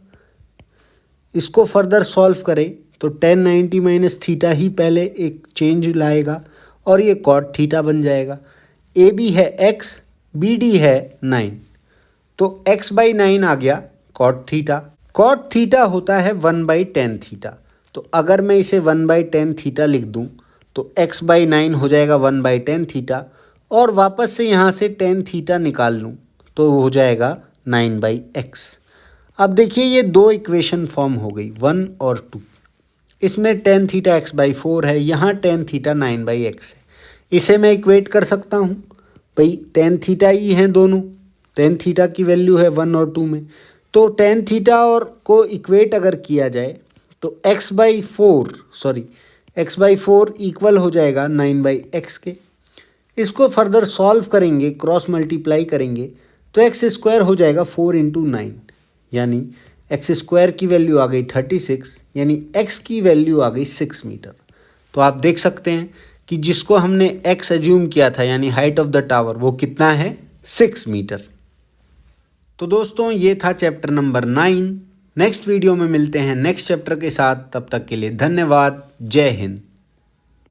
इसको फर्दर सॉल्व करें तो tan 90 माइनस थीटा ही पहले एक चेंज लाएगा और ये cot थीटा बन जाएगा। ए बी है x, बी डी है 9, तो x/9 आ गया cot थीटा। cot थीटा होता है 1/tan थीटा। तो अगर मैं इसे 1/tan थीटा लिख दूं तो x/9 हो जाएगा 1/tan थीटा, और वापस से यहाँ से tan थीटा निकाल लूँ तो हो जाएगा 9/x। अब देखिए ये 2 इक्वेशन फॉर्म हो गई, 1 और 2। इसमें tan थीटा x/4 है, यहाँ tan थीटा 9/x है। इसे मैं इक्वेट कर सकता हूँ, भाई टेन थीटा ही हैं दोनों, टेन थीटा की वैल्यू है 1 और 2 में। तो टेन थीटा और को इक्वेट अगर किया जाए तो x/4 इक्वल हो जाएगा 9/x के। इसको फर्दर सॉल्व करेंगे, क्रॉस मल्टीप्लाई करेंगे तो x² हो जाएगा 4 × 9, यानी x² की वैल्यू आ गई 36, यानी x की वैल्यू आ गई 6 मीटर। तो आप देख सकते हैं कि जिसको हमने x एज्यूम किया था यानी हाइट ऑफ द टावर, वो कितना है 6 मीटर। तो दोस्तों ये था चैप्टर नंबर 9। नेक्स्ट वीडियो में मिलते हैं नेक्स्ट चैप्टर के साथ, तब तक के लिए धन्यवाद। जय हिंद।